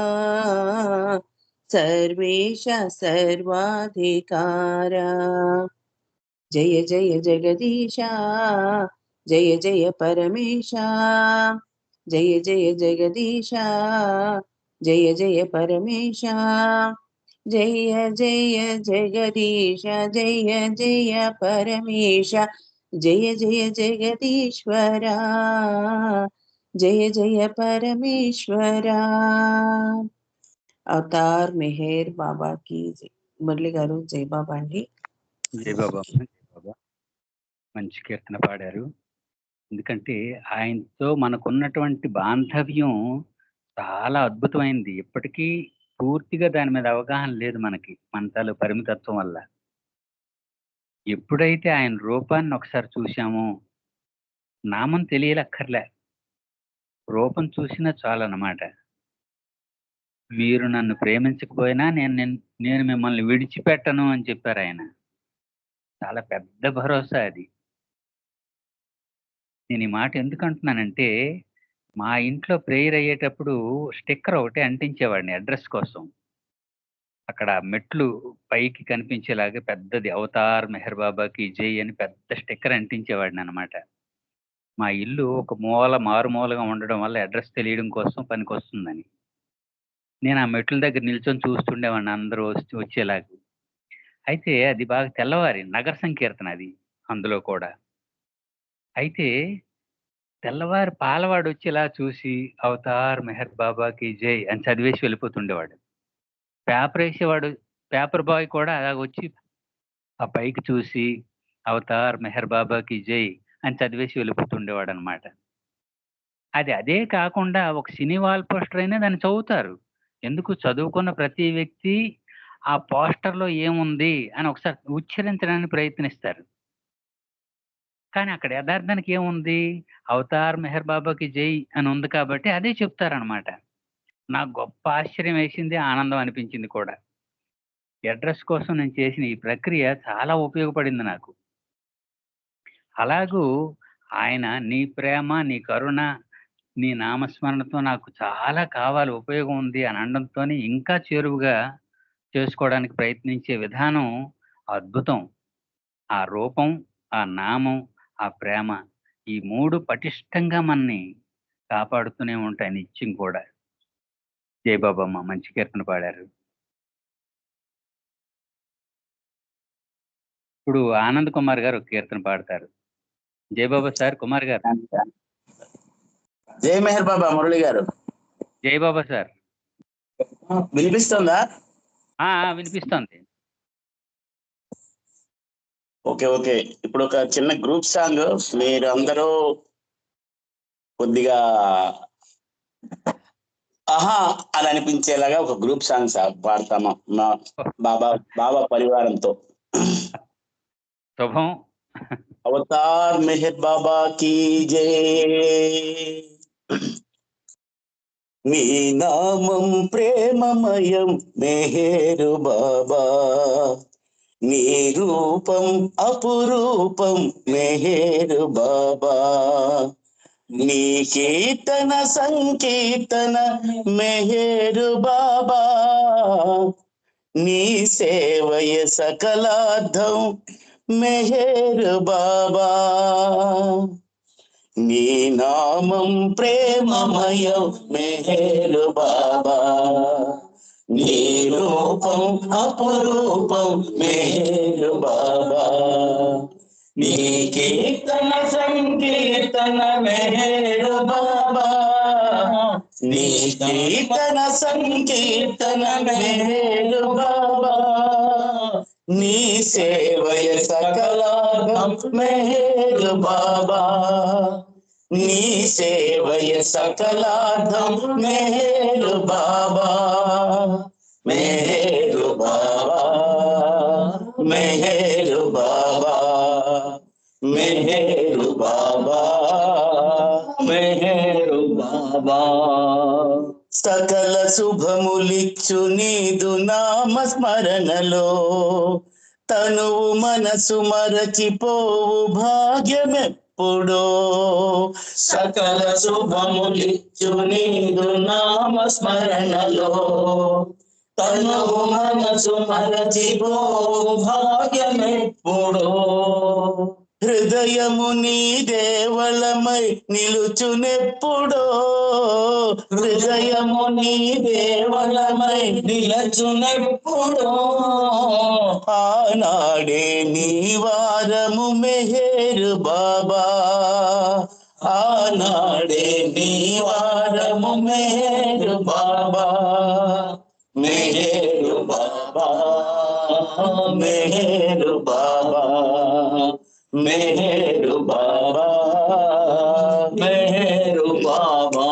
S8: సర్వేశ సర్వాధికారా జయ జయ జగదీశ జయ జయ పరమేశ జయ జయ జగదీశ జయ జయ పరమేశ జయ జయ జగదీశ జయ జయ పరమేశ జయ జయ జగదీశ్వర జయ జయ పరమేశ్వర అవతార్ మెహర్ బాబా కి జై. మురళి గారు జై బాబా అండి.
S2: జై బాబా, జై బాబా. మంచి కీర్తన పాడారు. ఎందుకంటే ఆయనతో మనకున్నటువంటి బాంధవ్యం చాలా అద్భుతమైంది. ఇప్పటికీ పూర్తిగా దాని మీద అవగాహన లేదు మనకి, మన తాలూ పరిమితత్వం వల్ల. ఎప్పుడైతే ఆయన రూపాన్ని ఒకసారి చూసామో నామం తెలియలక్కర్లే, రూపం చూసినా చాలన్నమాట. మీరు నన్ను ప్రేమించకపోయినా నేను మిమ్మల్ని విడిచిపెట్టను అని చెప్పారు ఆయన. చాలా పెద్ద భరోసా అది. నేను ఈ మాట ఎందుకు అంటున్నానంటే, మా ఇంట్లో ప్రేయర్ అయ్యేటప్పుడు స్టిక్కర్ ఒకటి అంటించేవాడిని అడ్రస్ కోసం. అక్కడ మెట్లు పైకి కనిపించేలాగా పెద్దది అవతార్ మెహర్ బాబాకి జై అని పెద్ద స్టిక్కర్ అంటించేవాడిని అనమాట. మా ఇల్లు ఒక మారుమూలగా ఉండడం వల్ల అడ్రస్ తెలియడం కోసం పనికొస్తుందని. నేను ఆ మెట్ల దగ్గర నిల్చొని చూస్తుండేవాడిని అందరూ వచ్చేలాగా. అయితే అది బాగా తెల్లవారి నగర సంకీర్తన అది అందులో కూడా. అయితే తెల్లవారి పాలవాడు వచ్చేలా చూసి అవతార్ మెహర్ బాబాకి జై అని చదివేసి వెళ్ళిపోతుండేవాడు. పేపర్ వేసేవాడు, పేపర్ బాయ్ కూడా అలాగ వచ్చి ఆ పైకి చూసి అవతార్ మెహర్ బాబాకి జై అని చదివేసి వెళ్ళిపోతుండేవాడు అనమాట. అదే కాకుండా ఒక సినీ వాల్ పోస్టర్ అయినా దాన్ని చదువుతారు. ఎందుకు, చదువుకున్న ప్రతి వ్యక్తి ఆ పోస్టర్లో ఏముంది అని ఒకసారి ఉచ్చరించడానికి ప్రయత్నిస్తారు. కానీ అక్కడ యథార్థానికి ఏముంది, అవతార్ మెహర్ బాబాకి జై అని ఉంది కాబట్టి అదే చెప్తారనమాట. నాకు గొప్ప ఆశ్చర్యం వేసింది, ఆనందం అనిపించింది కూడా. అడ్రస్ కోసం నేను చేసిన ఈ ప్రక్రియ చాలా ఉపయోగపడింది నాకు. అలాగూ ఆయన నీ ప్రేమ, నీ కరుణ, నీ నామస్మరణతో నాకు చాలా కావాలి, ఉపయోగం ఉంది అని అనడంతో ఇంకా చేరువుగా చేసుకోవడానికి ప్రయత్నించే విధానం అద్భుతం. ఆ రూపం, ఆ నామం, ఆ ప్రేమ, ఈ మూడు పటిష్టంగా మనని కాపాడుతూనే ఉంటాయి నిత్యం కూడా. జై బాబమ్మ, మంచి కీర్తన పాడారు. ఇప్పుడు ఆనంద్ కుమార్ గారు ఒక కీర్తన పాడతారు. జై బాబా సార్. కుమార్ గారు.
S10: జై మెహర్ బాబా. మురళి గారు.
S2: జై బాబా సార్.
S10: వినిపిస్తుందా?
S2: వినిపిస్తుంది.
S10: Okay okay. ఇప్పుడు ఒక చిన్న గ్రూప్ సాంగ్ మీరు అందరూ కొద్దిగా ఆహా అని అనిపించేలాగా ఒక గ్రూప్ సాంగ్ పాడతామా మా బాబా పరివారంతో.
S2: శుభం.
S10: అవతార్ మెహర్ బాబా కీ జై. నీ నామం ప్రేమమయం మెహరు బాబా, నీ రూపం అపురూపం మెహరు బాబా, నీ కీర్తన సంకీర్తన మెహరు బాబా, నీ సేవయ సకలార్థం మెహరు బాబా, నీ నామం ప్రేమమయం మెహరు బాబా, నీ రూపం అపురూపం మెహరు బాబా, నీ కీర్తన సంకీర్తన మెహరు బాబా, నీ కీర్తన సంకీర్తన మెహరు బాబా, నీ సేవయ సకలార్థం మెహరు బాబా, నీ సేవయ సకలార్థం మెహరు బాబా మెహరు బాబా మెహరు బాబా మెహరు బాబా మెహరు బాబా సకల శుభములిచ్చు నీదు నామ స్మరణలో తనువు మనసు మరచిపోవు భాగ్యమెప్పుడో సకల శుభములిచ్చు నీదు నామ స్మరణలో తనువు మనసు మరచిపోవు భాగ్యమెప్పుడో హృదయము నీ దేవళమై నిలుచునెప్పుడో హృదయము నీ దేవళమై నిలుచునెప్పుడో ఆనాడే నీ వారము మెహరు బాబా ఆనాడే నీ వారము మెహరు బాబా మెహరు బాబా మెహరు బాబా మెహరు బాబా మెహరు బాబా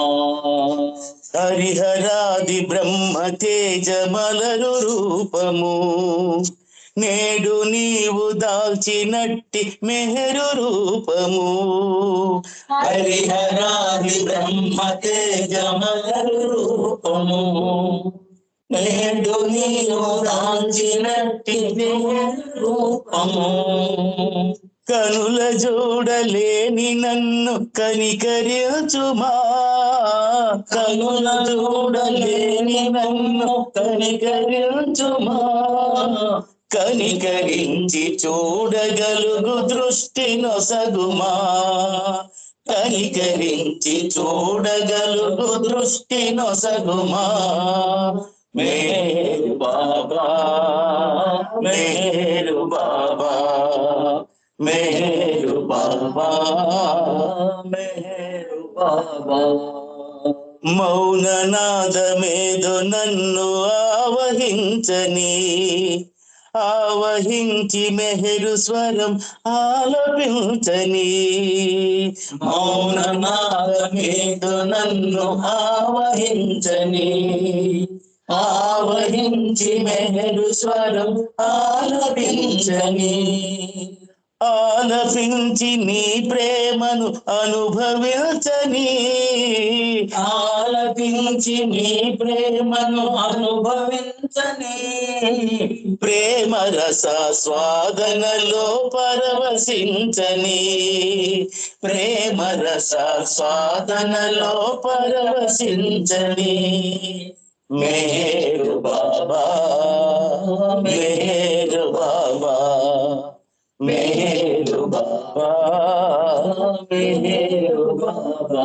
S10: హరిహరాది బ్రహ్మ తేజమలరు రూపము నేడు నీవు దాల్చినట్టి మెహరు రూపము హరిహరాది బ్రహ్మ తేజమలరు రూపము నేడు నీవు దాల్చినట్టి మెహరు రూపము కనుల చూడలేని నన్ను కనికరించుమా కనుల చూడలేని నన్ను కనికరించుమా కనికరించి చూడగలుగు దృష్టి నొసగుమా కనికరించి చూడగలుగు దృష్టి నొసగుమా మెహరు బాబా మెహరు బాబా మెహరు బాబా మెహరు బాబా మౌననాదమేదో నన్ను ఆవహించని ఆవహించి మెహరు స్వరం ఆలపించని మౌననాదమేదో నన్ను ఆవహించని ఆవహించి మెహరు స్వరం ఆలపించని ఆలపించి నీ ప్రేమను అనుభవించని ఆలపించి నీ ప్రేమను అనుభవించని ప్రేమ రస స్వాదనలో పరవశించని ప్రేమ రస స్వాదనలో పరవశించని మెహరు బాబా మెహరు బాబా మెహరు బాబా మెహరు బాబా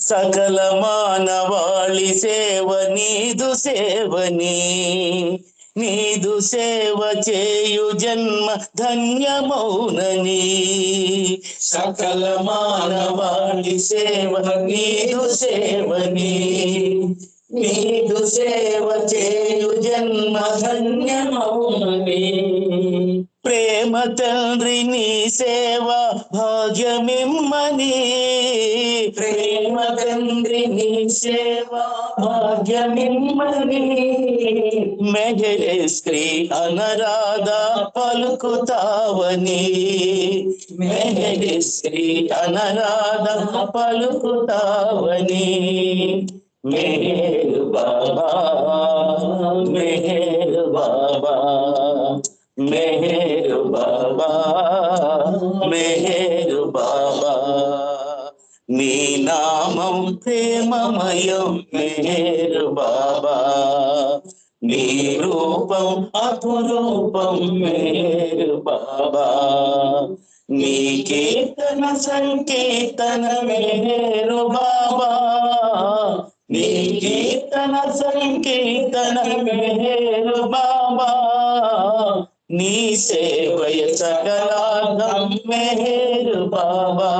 S10: సకల మానవాళి సేవ నీదు సేవని నీదు సేవ చేయు జన్మ ధన్యమౌనని సకల మానవాళి సేవ నీదు సేవని నీదు సేవ చేయు జన్మ ధన్యమౌనని ప్రేమ తండ్రి నీ సేవ భాగ్యమిమ్మని ప్రేమ తండ్రి నీ సేవ భాగ్యమిమ్మని మెహరే శ్రీ అనరాధా పలుకుతావని మెహరే శ్రీ అనరాధా పలుకుతావని మెహరు బాబా మెహరు బాబా మెహరు బాబా మెహరు బాబా నీ నామం ప్రేమమయం మెహరు బాబా నీ రూపం అపురూపం మెహరు బాబా నీ కీర్తన సంకీర్తన మెహరు బాబా నీ కీర్తన సంకీర్తన మెహరు బాబా నీ సేవయ సకలార్థం మెహరు బాబా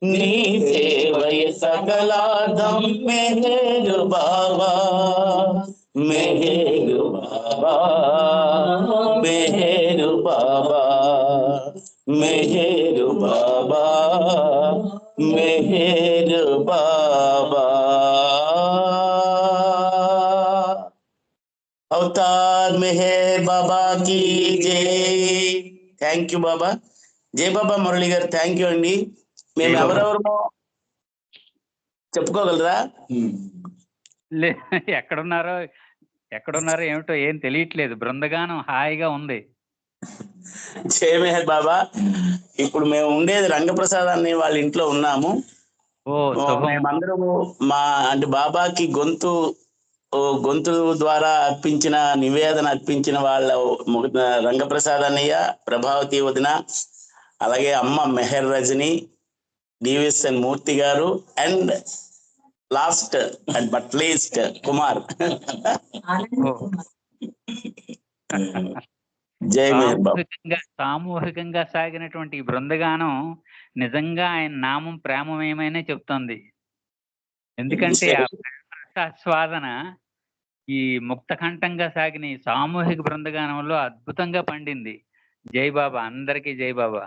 S10: నీ సేవయ సకలార్థం మెహరు బాబా మెహరు బాబా మెహరు బాబా మెహరు బాబా అవతార్ మెహర్ బాబా की జై. థ్యాంక్ యూ బాబా. జై బాబా మురళి గారు, థ్యాంక్ యూ అండి. మేము
S2: జై బాబా.
S10: ఎవరెవరో చెప్పుకోగలరా?
S2: ఎక్కడున్నారో ఏమిటో ఏం తెలియట్లేదు. బృందగానం హాయిగా ఉంది.
S10: జై మెహర్ బాబా. ఇప్పుడు మేము ఉండేది రంగప్రసాద్ అనే వాళ్ళ ఇంట్లో ఉన్నాము. మేమందరము అంటే బాబాకి గొంతు ద్వారా నివేదన అర్పించిన వాళ్ళ రంగప్రసాద్ అన్నయ్య, ప్రభావతి వదిన, అలాగే అమ్మ మెహర్ రజని, డివిఎస్ఎన్ మూర్తి గారు, and last and but least Kumar. జై మెహర్ బాబా.
S2: సామూహికంగా సాగినటువంటి ఈ బృందగానం నిజంగా ఆయన నామం ప్రేమమయమనే చెప్తోంది. ఎందుకంటే ఆ రసాస్వాదన ఈ ముక్తకంఠంగా సాగిన ఈ సామూహిక బృందగానంలో అద్భుతంగా పండింది. జై బాబా, అందరికీ జై బాబా.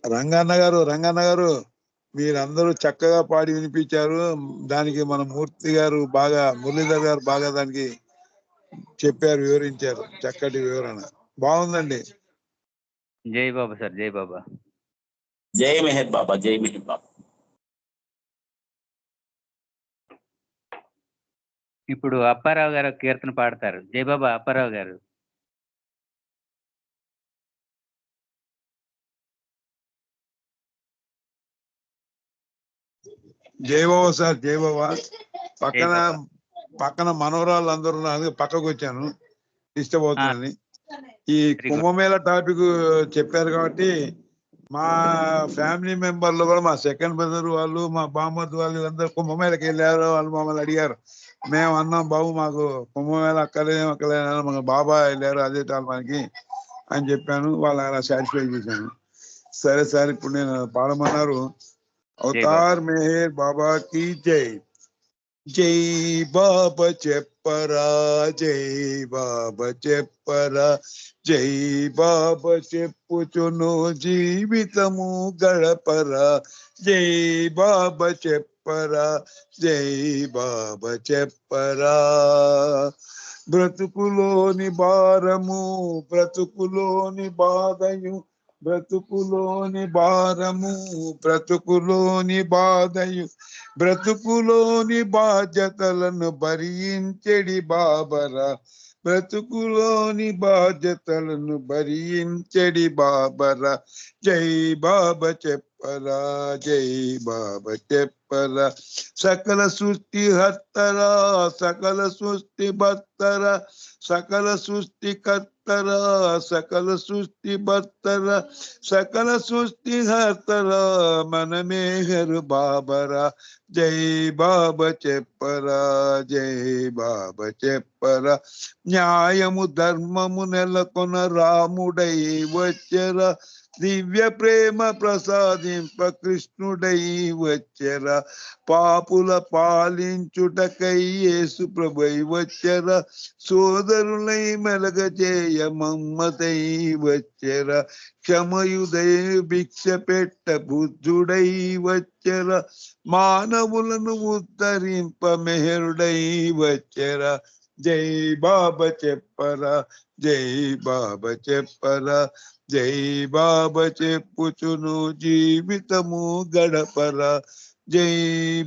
S1: రంగన్న గారు మీరందరూ చక్కగా పాడి వినిపించారు. దానికి మన మూర్తి గారు బాగా, మురళీధర్ గారు బాగా దానికి చెప్పారు, వివరించారు. చక్కటి వివరణ బాగుందండి.
S2: జై బాబా సార్, జై బాబా.
S10: జై మెహర్ బాబా, జై మెహర్ బాబా.
S2: ఇప్పుడు అప్పారావు గారు కీర్తన పాడతారు. జై బాబా అప్పారావు గారు.
S1: జై బాబా సార్, జై బాబా. పక్కన మనవరాళ్ళు అందరూ ఉన్నారు, పక్కకు వచ్చాను, డిస్టర్బ్ అవుతుందని. ఈ కుంభమేళ టాపిక్ చెప్పారు కాబట్టి మా ఫ్యామిలీ మెంబర్లు కూడా, మా సెకండ్ బ్రదర్ వాళ్ళు, మా బామ్మర్ది వాళ్ళు అందరూ కుంభమేళకి వెళ్ళారు. వాళ్ళు మమ్మల్ని అడిగారు. మేము అన్నాం, బాబు మాకు కుంభమేళ అక్కర్లేదు, మాకు బాబా వెళ్ళారు అదే మనకి అని చెప్పాను. వాళ్ళు అలా సాటిస్ఫై చేశాను. సరే సార్, ఇప్పుడు నేను పాడమన్నారు. అవతార్ మెహర్ బాబా की జై. జై బాబా చెప్పరా, జై బాబా చెప్పరా, జై బాబా చెప్పుచును జీవితము గడపరా, జై బాబా చెప్పరా, జై బాబా చెప్పరా. బ్రతుకులోని భారము, బ్రతుకులోని బాధయు, బ్రతుకులోని భారము, బ్రతుకులోని బాధయు, బ్రతుకులోని బాధ్యతలను భరించెడి బాబరా, బ్రతుకులోని బాధ్యతలను భరించెడి బాబరా. జై బాబా చెప్పరా, జై బాబా చెప్పరా. సకల సృష్టి హర్తరా, సకల సృష్టి భర్తరా, సకల సృష్టి కర్తరా, సకల సృష్టి భర్తరా, సకల సృష్టి హర్తరా, మన మేహరు బాబరా. జై బాబా చెప్పరా, జై బాబా చెప్పరా. న్యాయము ధర్మము నెలకొన రాముడై వచ్చరా, దివ్య ప్రేమ ప్రసాదింప కృష్ణుడై వచ్చరా, పాపుల పాలించుటకై యేసు ప్రభువై వచ్చరా, సోదరులై మెలగ చేయ మమ్మతై వచ్చరా, క్షమయుదై భిక్ష పెట్ట బుద్ధుడై వచ్చరా, మానవులను ఉద్ధరింప మెహరుడై వచ్చరా. జై బాబా చెప్పరా, జై బాబా చెప్పరా, జై బాబా చెప్పుచును జీవితము గడపరా, జై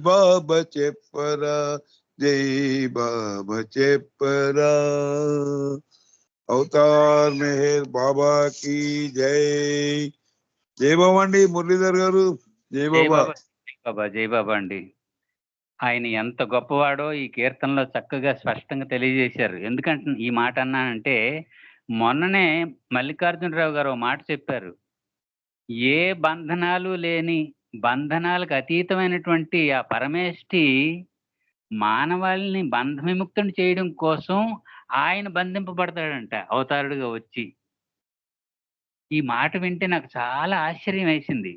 S1: బాబా చెప్పరా, జై బాబా చెప్పరా. అవతార్ మెహర్ బాబా की జై. జై బాబా అండి మురళీధర్ గారు. జై బాబా.
S2: జై బాబా అండి. ఆయన ఎంత గొప్పవాడో ఈ కీర్తనలో చక్కగా స్పష్టంగా తెలియజేశారు. ఎందుకంటే ఈ మాట అన్నానంటే, మొన్ననే మల్లికార్జునరావు గారు మాట చెప్పారు. ఏ బంధనాలు లేని, బంధనాలకు అతీతమైనటువంటి ఆ పరమేష్ఠి మానవాళిని బంధ విముక్తుని చేయడం కోసం ఆయన బంధింపబడతాడంట అవతారుడుగా వచ్చి. ఈ మాట వింటే నాకు చాలా ఆశ్చర్యం వేసింది.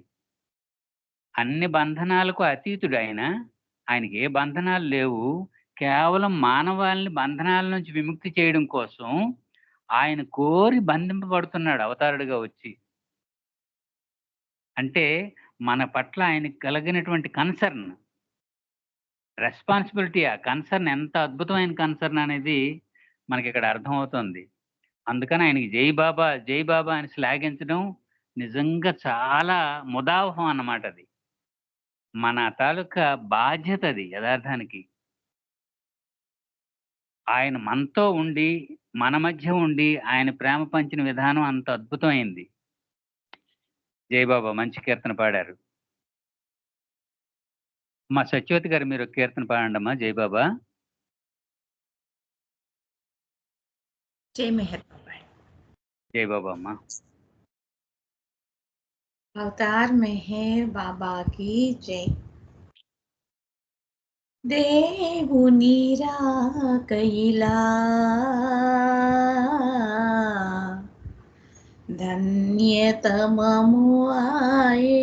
S2: అన్ని బంధనాలకు అతీతుడు ఆయన. ఆయనకి ఏ బంధనాలు లేవు. కేవలం మానవాళిని బంధనాల నుంచి విముక్తి చేయడం కోసం ఆయన కోరి బంధింపబడుతున్నాడు అవతారుడుగా వచ్చి. అంటే మన పట్ల ఆయనకు కలిగినటువంటి కన్సర్న్, రెస్పాన్సిబిలిటీ, ఆ కన్సర్న్ ఎంత అద్భుతమైన కన్సర్న్ అనేది మనకి ఇక్కడ అర్థమవుతుంది. అందుకని ఆయనకి జై బాబా అని శ్లాఘించడం నిజంగా చాలా ముదావహం అన్నమాట. అది మన తాలూకా బాధ్యత, అది యథార్థానికి. ఆయన మనతో ఉండి, మన మధ్య ఉండి ఆయన ప్రేమ పంచిన విధానం అంత అద్భుతమైంది. జై బాబా మంచి కీర్తన పాడారు. మా సత్యవతి గారు మీరు కీర్తన పాడండి అమ్మా. జై బాబా.
S7: జై మెహర్ బాబా.
S2: జై బాబా అమ్మా.
S7: अवतार मेहर बाबा की जय. దేవుని రాకయిలా ధన్యతమము ఆయే.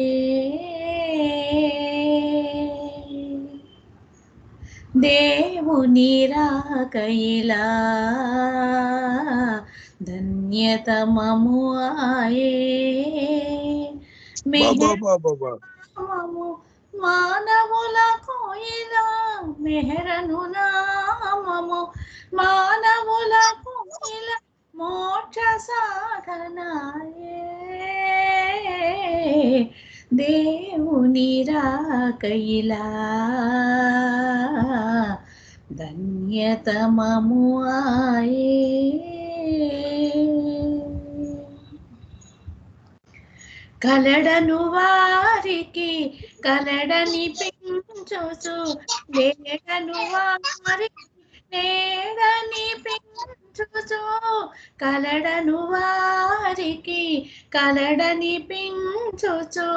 S7: దేవుని రాకయిలా ధన్యతమము ఆయే. మానవుల కోయిలా మెహరను నామము, మానవుల కోయిలా మోక్ష సాధనాయే. దేవుని రాకయిలా ధన్యతమము ఆయే. కలడను వారికి కలడని పెంచుచు, లేడను వారికి లేడని పెంచుచు, కలడను వారికి కలడని పెంచుచు,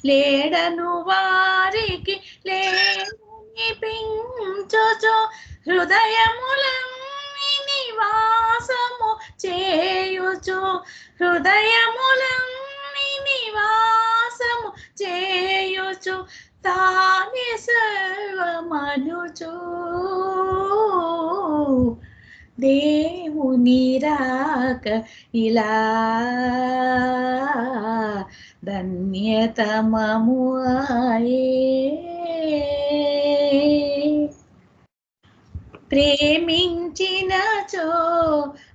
S7: లేడను వారికి లేడని పెంచుచు, హృదయములన్నీ నివాసము చేయుచు, హృదయములన్నీ నివాసము చేయుచు, తానే సర్వమనుచు. దేవుని రాక ఇలా ధన్యతమము ఆయే. ప్రేమించినచో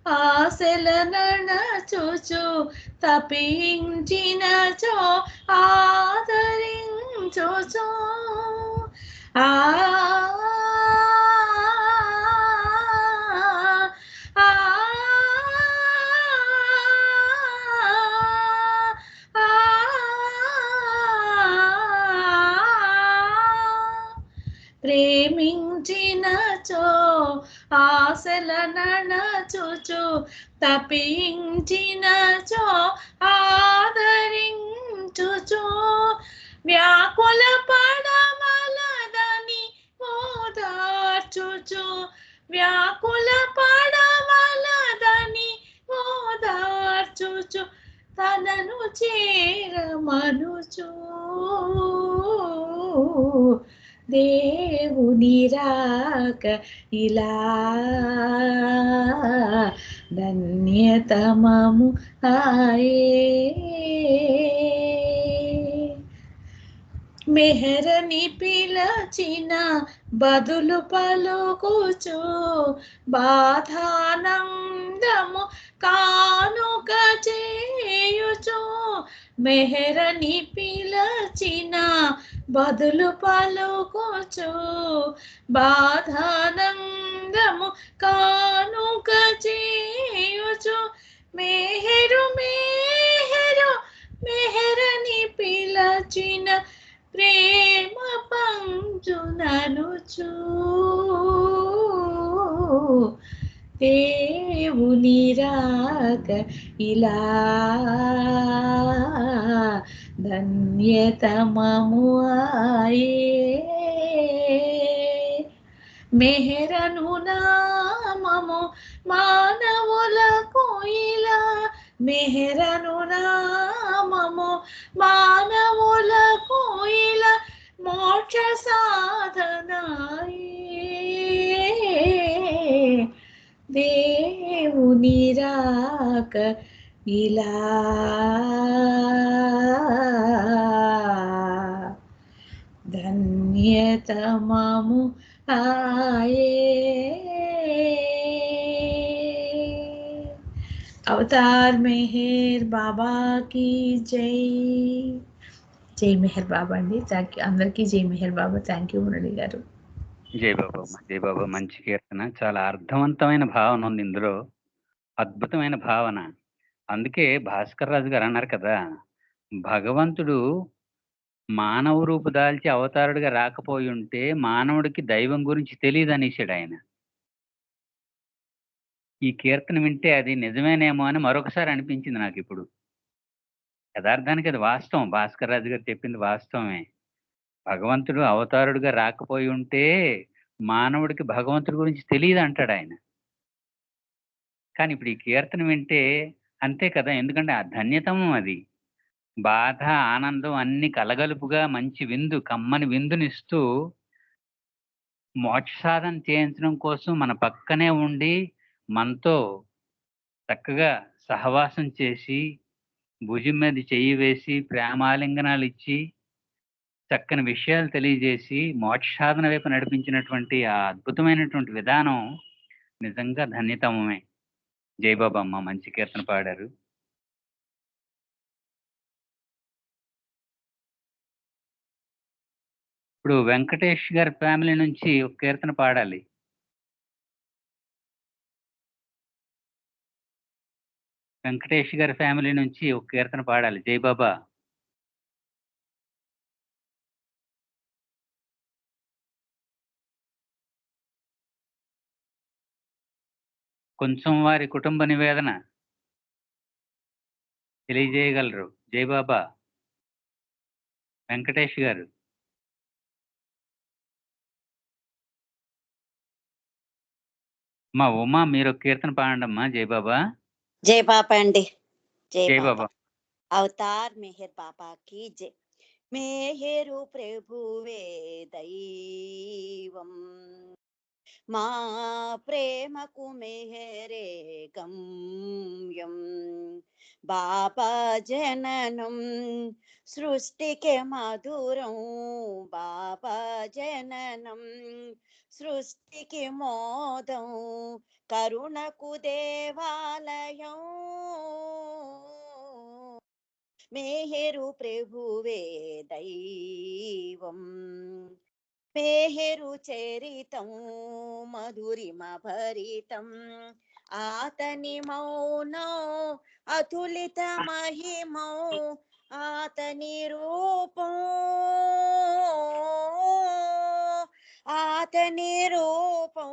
S7: ఆశల నడచుచు, తపించినచో ఆదరించుచు, ఆ ప్రేమించినచో ఆశల నడచుచు, తపించినచో ఆదరించుచు, వ్యాకుల పడవలదని ఓదార్చుచు, వ్యాకుల పడవలదని ఓదార్చుచు, తనను చేరమనుచు. దేవుని రాక ఇలా ధన్యతమము ఆయే. మెహరని పిలచిన బదులు పలుకుచు, బాధానందము కానుక చేయుచు, మెహరని పిలచిన బదులు పలుకుచు, బాధానందము కానుక చేయుచు, మెహరు మెహరు మెహరని పిలచిన ప్రేమ పంచుననుచు. దేవుని రాక ఇలా ధన్యతమము ఆయే. మెహరను నామము మానవులకు ఇలా, మెహరను నామము మానవులకు ఇలా మోక్ష సాధనాయే. దేవుని రాక ఇలా ధన్యత ప్రియతమము ఆయే అవతార్ మెహర్ బాబా की జై. జై మెహర్ బాబా అండి. థ్యాంక్ యూ అందరికీ. జై మెహర్ బాబా. థ్యాంక్ యూ మురళి గారు.
S2: జై బాబా జై బాబా. మంచి కీర్తన, చాలా అర్థవంతమైన భావన ఉంది ఇందులో, అద్భుతమైన భావన. అందుకే భాస్కర్ రాజు గారు అన్నారు కదా, భగవంతుడు మానవ రూపు దాల్చి అవతారుడిగా రాకపోయి ఉంటే మానవుడికి దైవం గురించి తెలియదు అనేసాడు ఆయన. ఈ కీర్తన వింటే అది నిజమేనేమో అని మరొకసారి అనిపించింది నాకు ఇప్పుడు. యథార్థానికి అది వాస్తవం, భాస్కర్ రాజు గారు చెప్పింది వాస్తవమే. భగవంతుడు అవతారుడిగా రాకపోయి ఉంటే మానవుడికి భగవంతుడి గురించి తెలియదు అంటాడు ఆయన. కానీ ఇప్పుడు ఈ కీర్తన వింటే అంతే కదా, ఎందుకంటే ఆ ధన్యతము అది. బాధ ఆనందం అన్ని కలగలుపుగా మంచి విందు, కమ్మని విందునిస్తూ మోక్ష సాధన చేయించడం కోసం మన పక్కనే ఉండి మనతో చక్కగా సహవాసం చేసి భుజం మీద చెయ్యి వేసి ప్రేమాలింగనాలు ఇచ్చి చక్కని విషయాలు తెలియజేసి మోక్ష సాధన వైపు నడిపించినటువంటి ఆ అద్భుతమైనటువంటి విధానం నిజంగా ధన్యతమమే. జయబాబా అమ్మ, మంచి కీర్తన పాడారు. ఇప్పుడు వెంకటేష్ గారి ఫ్యామిలీ నుంచి ఒక కీర్తన పాడాలి. వెంకటేష్ గారి ఫ్యామిలీ నుంచి ఒక కీర్తన పాడాలి. జై బాబా. కొంచెం వారి కుటుంబ నివేదన తెలియజేయగలరు. జై బాబా. వెంకటేష్ గారు. మా ఉమా, మీరు ఒక కీర్తన పాడండమ్మా. జై బాబా.
S11: జై బాబా అండి.
S2: జై బాబా.
S11: అవతార్ మెహర్ బాబా की జై. మేహరు ప్రభువే దైవం, మా ప్రేమకు మెహరే గమ్యం. బాబా జననం సృష్టికి మధురం, బాబా జననం సృష్టికి మోదం, కరుణకు దేవాలయం. మేహరు ప్రభువే దైవం, మేహరు చరితం మధురిమ భరితం. ఆతని మౌనం అతులిత మహిమం, ఆతని రూపం ఆతని రూపం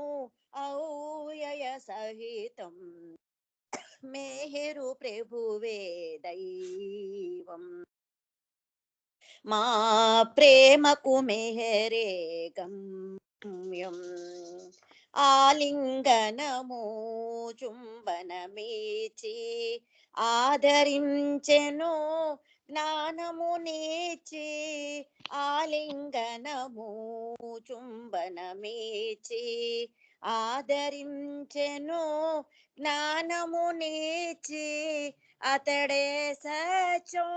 S11: ఔయయ సహితం. మేహరు ప్రభువే దైవం, మా ప్రేమకు మెహరే గమ్యం. ఆలింగనము చుంబనమీచి ఆదరించెను జ్ఞానము నీచి. ఆలింగనము చుంబనమీచి ఆదరించెను జ్ఞానము నీచి. అతడే సత్యం,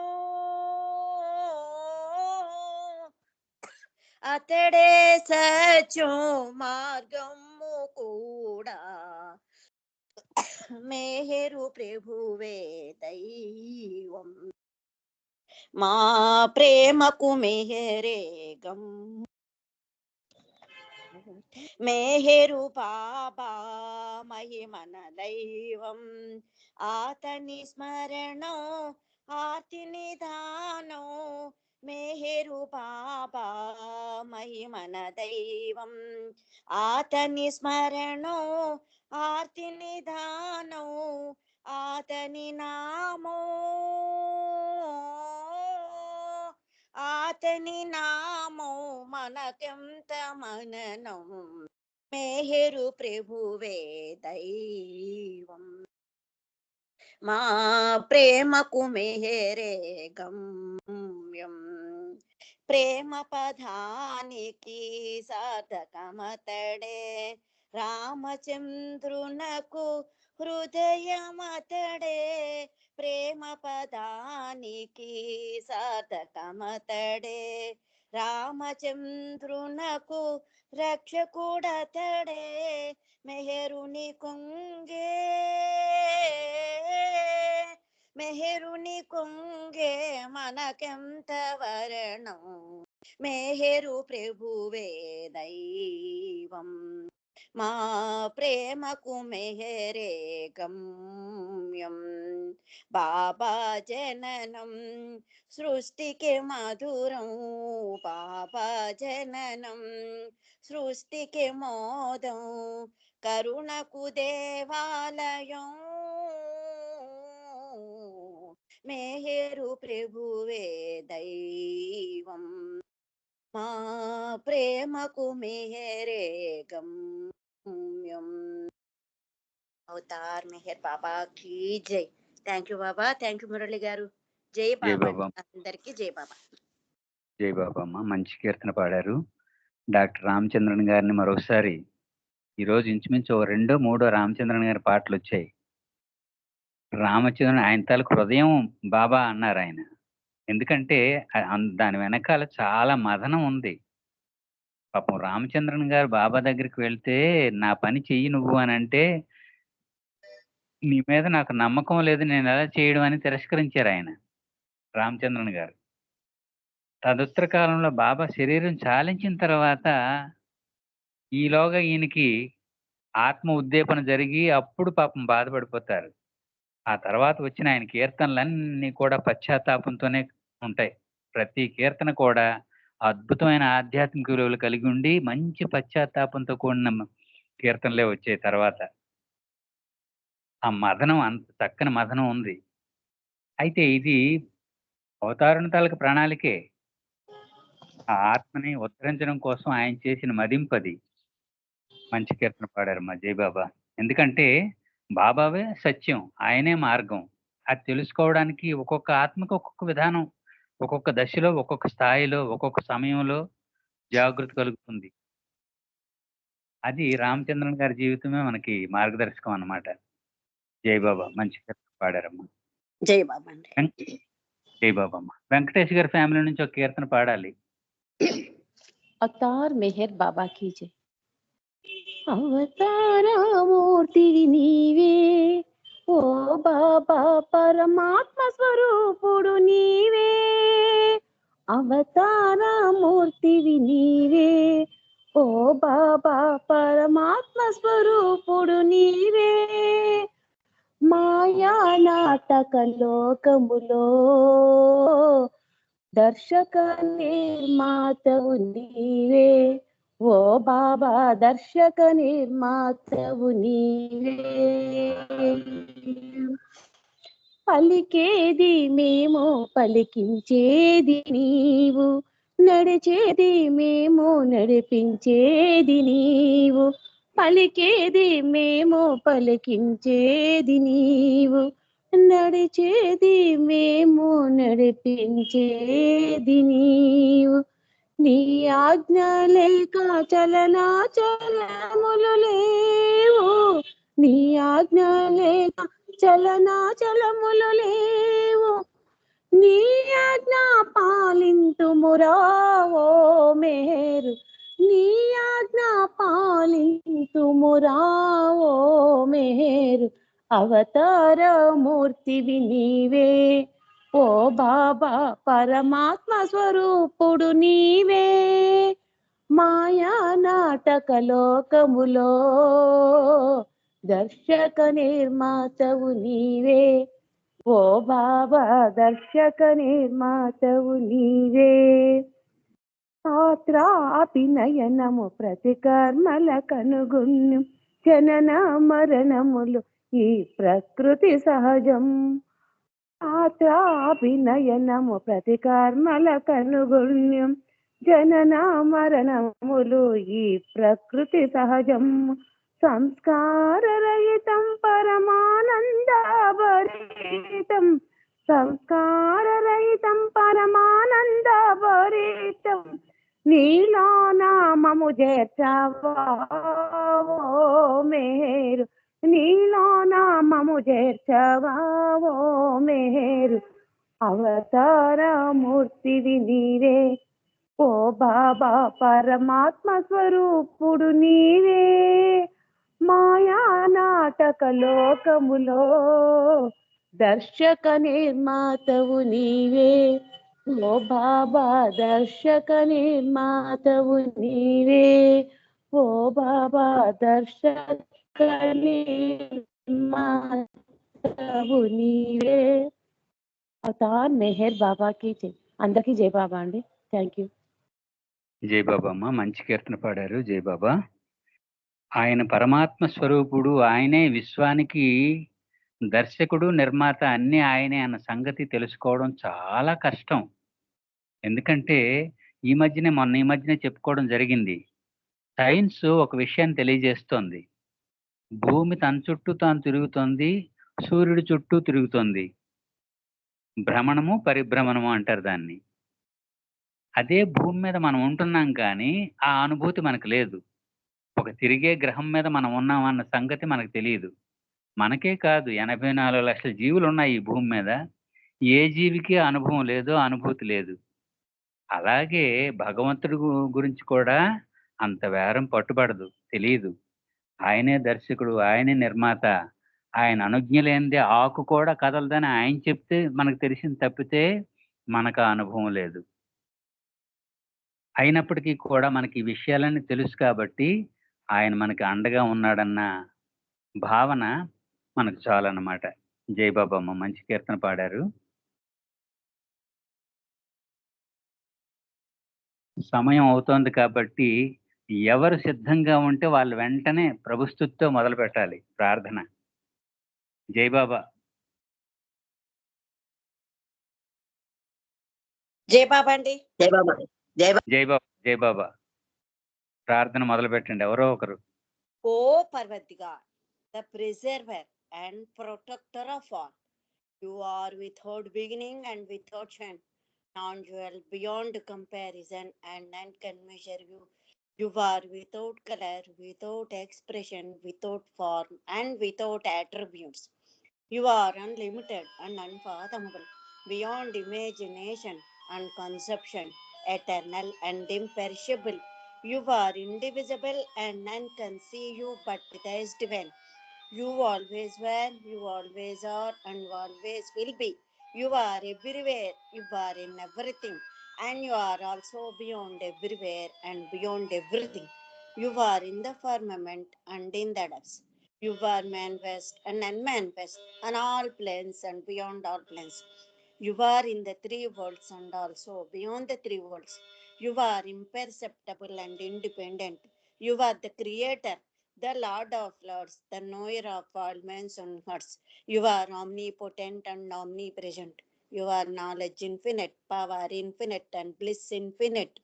S11: అతడే సత్యం మార్గము కూడా. మేహరు ప్రభువే దైవం, మా ప్రేమకు మెహరే గమ్యం. మేహరు బాబా మహిమన దైవం, ఆతని స్మరణం ఆర్తి నిధానం. మేహరు బాబా మహిమన దైవం, ఆతని స్మరణం ఆర్తి నిధానం. ఆతని నామో ఆతని నామో మనకెంత మననం. మేహరు ప్రభువే దైవం, మా ప్రేమకు మెహరే గమ్యం. ప్రేమ పదానికి సార్థకమతడే, రామచంద్రునకు హృదయమతడే. ప్రేమ పదానికి సార్థకమతడే, రామచంద్రునకు రక్షకుడతడే మెహరుని కొంగే మెహరుని కొంగే మనకెంత వరణం మెహరు ప్రభువే దైవం మా ప్రేమకు మెహరే గమ్యం బాబా జననం సృష్టికి మధురం బాబా జననం సృష్టికి మోదం కరుణకు దేవాలయం మెహరు ప్రభువే దైవం మా ప్రేమకు మెహరే గమ్యం అవతార్ మెహర్ బాబా కీ జై. Thank you Baba, thank you Murali గారు. జై
S2: జై
S11: బాబా,
S2: బాబా.
S11: అందరికి జై బాబా.
S2: జై బాబా అమ్మ, మంచి కీర్తన పాడారు. డాక్టర్ రామచంద్రన్ గారిని మరోసారి ఈరోజు ఇంచుమించు 2, 3 రామచంద్రన్ గారి పాటలు వచ్చాయి. రామచంద్రన్ ఆయన తాలూకు హృదయం బాబా అన్నారు ఆయన. ఎందుకంటే దాని వెనకాల చాలా మదనం ఉంది. పాపం రామచంద్రన్ గారు బాబా దగ్గరికి వెళ్తే నా పని చెయ్యి నువ్వు అని అంటే, నీ మీద నాకు నమ్మకం లేదు, నేను ఎలా చేయడం అని తిరస్కరించారు ఆయన రామచంద్రన్ గారు. తదుత్తర కాలంలో బాబా శరీరం చాలించిన తర్వాత ఈలోగా ఈయనకి ఆత్మ ఉద్దీపన జరిగి అప్పుడు పాపం బాధపడిపోతారు. ఆ తర్వాత వచ్చిన ఆయన కీర్తనలన్నీ కూడా పశ్చాత్తాపంతోనే ఉంటాయి. ప్రతి కీర్తన కూడా అద్భుతమైన ఆధ్యాత్మిక విలువలు కలిగి ఉండి మంచి పశ్చాత్తాపంతో కూడిన కీర్తనలే వచ్చాయి తర్వాత. ఆ మదనం అంత చక్కని మదనం ఉంది. అయితే ఇది అవతారణ తాలూకు ప్రణాళికే. ఆ ఆత్మని ఉద్ధరించడం కోసం ఆయన చేసిన మదింపది. మంచి కీర్తన పాడారు మా జయబాబా. ఎందుకంటే బాబావే సత్యం, ఆయనే మార్గం. అది తెలుసుకోవడానికి ఒక్కొక్క ఆత్మకు ఒక్కొక్క విధానం, ఒక్కొక్క దశలో, ఒక్కొక్క స్థాయిలో, ఒక్కొక్క సమయంలో జాగృతి కలుగుతుంది. అది రామచంద్రన్ గారి జీవితమే మనకి మార్గదర్శకం అన్నమాట. జై బాబా, మంచి కీర్తన పాడారమ్మా.
S11: జై బాబా అండి.
S2: జై బాబమ్మ. వెంకటేష్ గారి ఫ్యామిలీ నుంచి ఒక కీర్తన పాడాలి.
S3: అవతార్ మెహర్ బాబా కీ జై. అవతారమూర్తివి నీవే ఓ బాబా, పరమాత్మ స్వరూపుడు నీవే. అవతారమూర్తివి నీవే ఓ బాబా, పరమాత్మ స్వరూపుడు నీవే. మాయా నాటక లోకములో దర్శక నిర్మాతవు నీవే ఓ బాబా, దర్శక నిర్మాతవు నీవే. పలికేది మేము, పలికించేది నీవు, నడిచేది మేము, నడిపించేది నీవు. పలికేది మేము, పలికించేది నీవు, నడిచేది మేము, నడిపించేది నీవు. నీ ఆజ్ఞ లేక చలనా చలములు లేవు, నీ ఆజ్ఞ లేక చలనా చలములు లేవు. నీ ఆజ్ఞ పాలింతుమురా ఓ మేరు, నీ ఆజ్ఞ పాలింతుమురా ఓ మేరు. అవతారమూర్తివి నీవే ఓ బాబా, పరమాత్మ స్వరూపుడు నీవే. మాయా నాటక లోకములో దర్శక నిర్మాతవు నీవే ఓ బాబా, దర్శక నిర్మాతవు నీవే. పాత్రాభినయనము ప్రతి కర్మల కనుగొన్ను, జనన మరణములు ఈ ప్రకృతి సహజం. పాత్రాభినయనము ప్రతి కర్మల కనుగొన్యం, జనన మరణములు ఈ ప్రకృతి సహజం. సంస్కార రహితం పరమానందభరితం, సంస్కార రహితం పరమానందభరితం. నీలో నామము చేర్చావా ఓ మేరు, నీలో నామము చేర్చావా ఓ మేరు. అవతారమూర్తివి నీవే
S12: ఓ బాబా పరమాత్మ స్వరూపుడు నీవే, మాయా నాటక లోకములో దర్శక నిర్మాతవు నీవే. ఓ బాబా దర్శక నిర్మాతవు నీవే, ఓ బాబా దర్శక నిర్మాతవు నీవే. అవతార్ మెహర్ బాబాకి జై. అందరికీ జై బాబా అండి. Thank you.
S2: జై బాబా అమ్మ, మంచి కీర్తన పాడారు. జై బాబా. ఆయన పరమాత్మ స్వరూపుడు, ఆయనే విశ్వానికి దర్శకుడు, నిర్మాత అన్నీ ఆయనే అన్న సంగతి తెలుసుకోవడం చాలా కష్టం. ఎందుకంటే ఈ మధ్యనే చెప్పుకోవడం జరిగింది. సైన్స్ ఒక విషయాన్ని తెలియజేస్తోంది. భూమి తన చుట్టూ తాను తిరుగుతోంది, సూర్యుడి చుట్టూ తిరుగుతోంది. భ్రమణము పరిభ్రమణము అంటారు దాన్ని. అదే భూమి మీద మనం ఉంటున్నాం కానీ ఆ అనుభూతి మనకు లేదు. ఒక తిరిగే గ్రహం మీద మనం ఉన్నాం అన్న సంగతి మనకు తెలియదు. మనకే కాదు, 84 లక్షల జీవులు ఉన్నాయి ఈ భూమి మీద. ఏ జీవికి అనుభవం లేదు, అనుభూతి లేదు. అలాగే భగవంతుడి గురించి కూడా అంత వేరం పట్టుబడదు, తెలియదు. ఆయనే దర్శకుడు, ఆయనే నిర్మాత. ఆయన అనుజ్ఞ లేనిదే ఆకు కూడా కదలదని ఆయన చెప్తే మనకు తెలిసింది తప్పితే మనకు ఆ అనుభవం లేదు. అయినప్పటికీ కూడా మనకి ఈ విషయాలన్నీ తెలుసు కాబట్టి ఆయన మనకి అండగా ఉన్నాడన్న భావన మనకు చాలన్నమాట. జై బాబమ్మ, మంచి కీర్తన పాడారు. సమయం అవుతోంది కాబట్టి ఎవరు సిద్ధంగా ఉంటే వాళ్ళు వెంటనే ప్రభుస్తుతితో మొదలు పెట్టాలి ప్రార్థన. జై బాబా.
S11: జై బాబా అండి.
S5: జై బాబా. జై బాబా.
S2: జై బాబా. జై బాబా. ప్రార్థన మొదలు పెట్టండి ఎవరో ఒకరు.
S11: ఓ పర్వతిగాడ్, the preserver and protector of all. You are without beginning and without end, non-dual, beyond comparison, and none can measure you. You are without color, without expression, without form, and without attributes. You are unlimited and unfathomable, beyond imagination and conception, eternal and imperishable. You are indivisible and none can see you but without divine. You always were, you always are, and always will be. You are everywhere, you are in everything, and you are also beyond everywhere and beyond everything. You are in the firmament and in the depths. You are manifest and unmanifest on all planes and beyond all planes. You are in the three worlds and also beyond the three worlds. You are imperceptible and independent. You are the creator, the Lord of Lords, the knower of all men's and hearts. You are omnipotent and omnipresent. You are knowledge infinite, power infinite, and bliss infinite.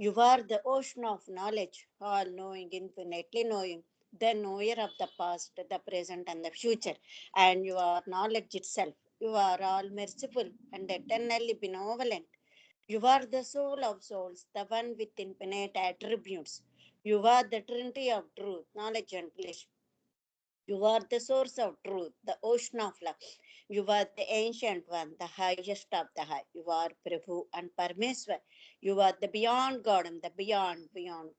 S11: You are the ocean of knowledge, all knowing, infinitely knowing, the knower of the past, the present, and the future. And you are knowledge itself. You are all merciful and eternally benevolent. You are the soul of souls, the one with infinite attributes. You are the Trinity of truth, knowledge, and bliss. You are the source of truth, the ocean of love. You are the ancient one, the highest of the high. You are Prabhu and Parmeswar. You are the beyond God and the beyond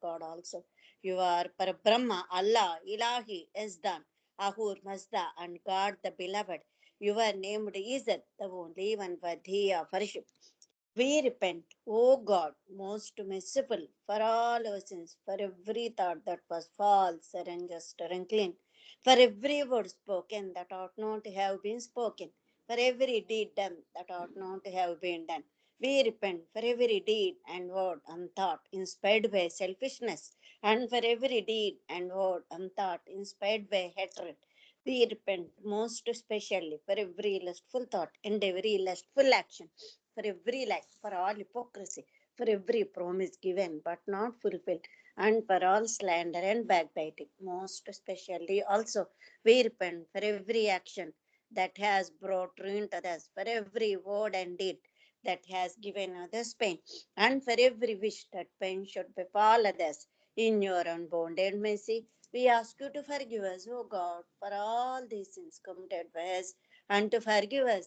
S11: God also. You are Parabrahma, Allah, Ilahi, Ezdan, Ahur, Mazda, and God the beloved. You are named Izzat, the only one worthy of worship. We repent, O God, most merciful, for all our sins, for every thought that was false or unjust or unclean, for every word spoken that ought not to have been spoken, for every deed done that ought not to have been done. We repent for every deed and word and thought inspired by selfishness, and for every deed and word and thought inspired by hatred. We repent most especially for every lustful thought and every lustful action, for every lie, for all hypocrisy, for every promise given but not fulfilled, and for all slander and backbiting. Most especially also, we repent for every action that has brought ruin to others, for every word and deed that has given others pain, and for every wish that pain should befall others. In your unbounded mercy, we ask you to forgive us, O God, for all these sins committed by us, and to forgive us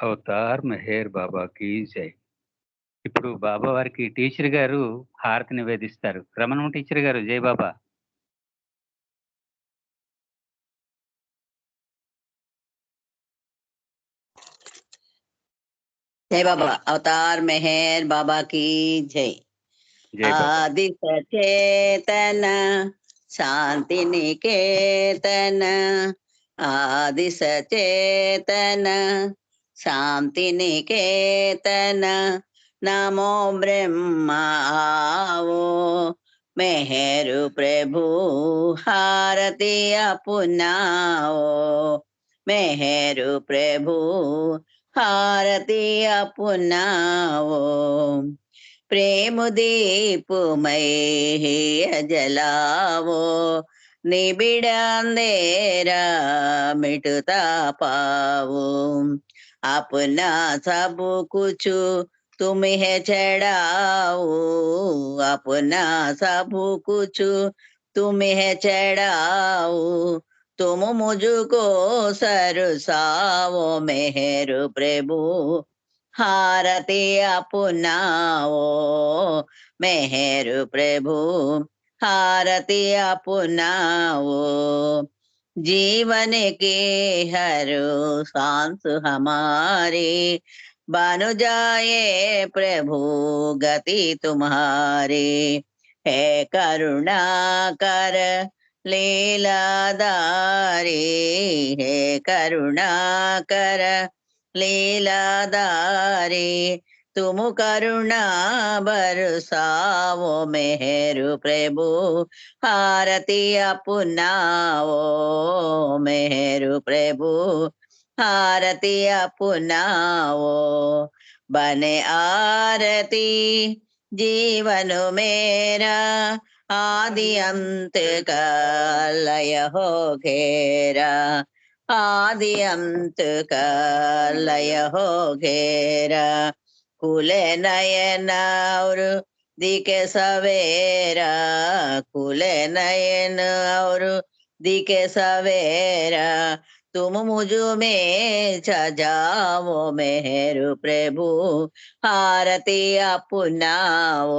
S2: Avatar Meher బాబాకి జై. ఇప్పుడు బాబా వారికి teacher గారు హారతి నివేదిస్తారు. Ramana teacher గారు, జై బాబా.
S5: జై బాబా. Avatar Meher బాబా की जय.
S2: జై బాబా.
S5: ఆది సచేతన శాంతి నికేతన, ఆది సచేతన శాంతి నికేతన, నమో బ్రహ్మ आवो మెహరు ప్రభు హారతి అపునాओ, మెహరు ప్రభు హారతి అపునాओ. प्रेम दीप मय जलावो, निबिड़ अंधेरा मिटता पाओ, अपना सब कुछ तुम्हें चढ़ाओ, अपना सब कुछ तुम्हें चढ़ाओ, तुम मुझको सरसाओ मेहर प्रभु హారతి అపునాओ, మెహరు ప్రభు హారతి అపునాओ. जीवन के हर सांस हमारे बन जाए प्रभु गति तुम्हारे, है करुणा कर लीलाधारी, है करुणा कर लीलाधारी, तुम करुणा बरसाओ मेहरु प्रभु హారతి అపునాओ, మెహరు ప్రభు హారతి అపునాओ. बने आरती जीवन मेरा, आदि अंत का लय हो घेरा, आदि अंत का लय हो घेरा, खुले नयन और दिखे सवेरा, खुले नयन और दिखे सवेरा, तुम मुझ में सजाओ मेहरु प्रभु హారతి అపునాओ,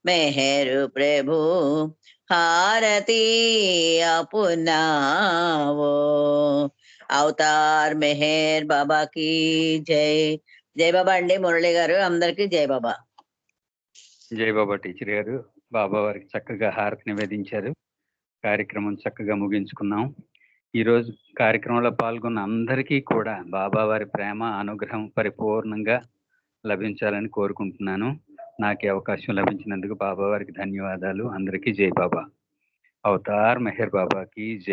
S5: మెహరు ప్రభు హారతి అపునాओ. అవతార్ మెహర్ బాబాకి జై. జై బాబా అండి. మురళి గారు అందరికీ జై బాబా.
S2: జై బాబా టీచర్ గారు. బాబా వారికి చక్కగా హారతి నివేదించారు. కార్యక్రమం చక్కగా ముగించుకున్నాం. ఈరోజు కార్యక్రమంలో పాల్గొన్న అందరికీ కూడా బాబా వారి ప్రేమ అనుగ్రహం పరిపూర్ణంగా లభించాలని కోరుకుంటున్నాను. నాకు అవకాశం లభించినందుకు బాబా వారికి ధన్యవాదాలు. అందరికీ జై బాబా. అవతార్ మెహర్ బాబాకి జై.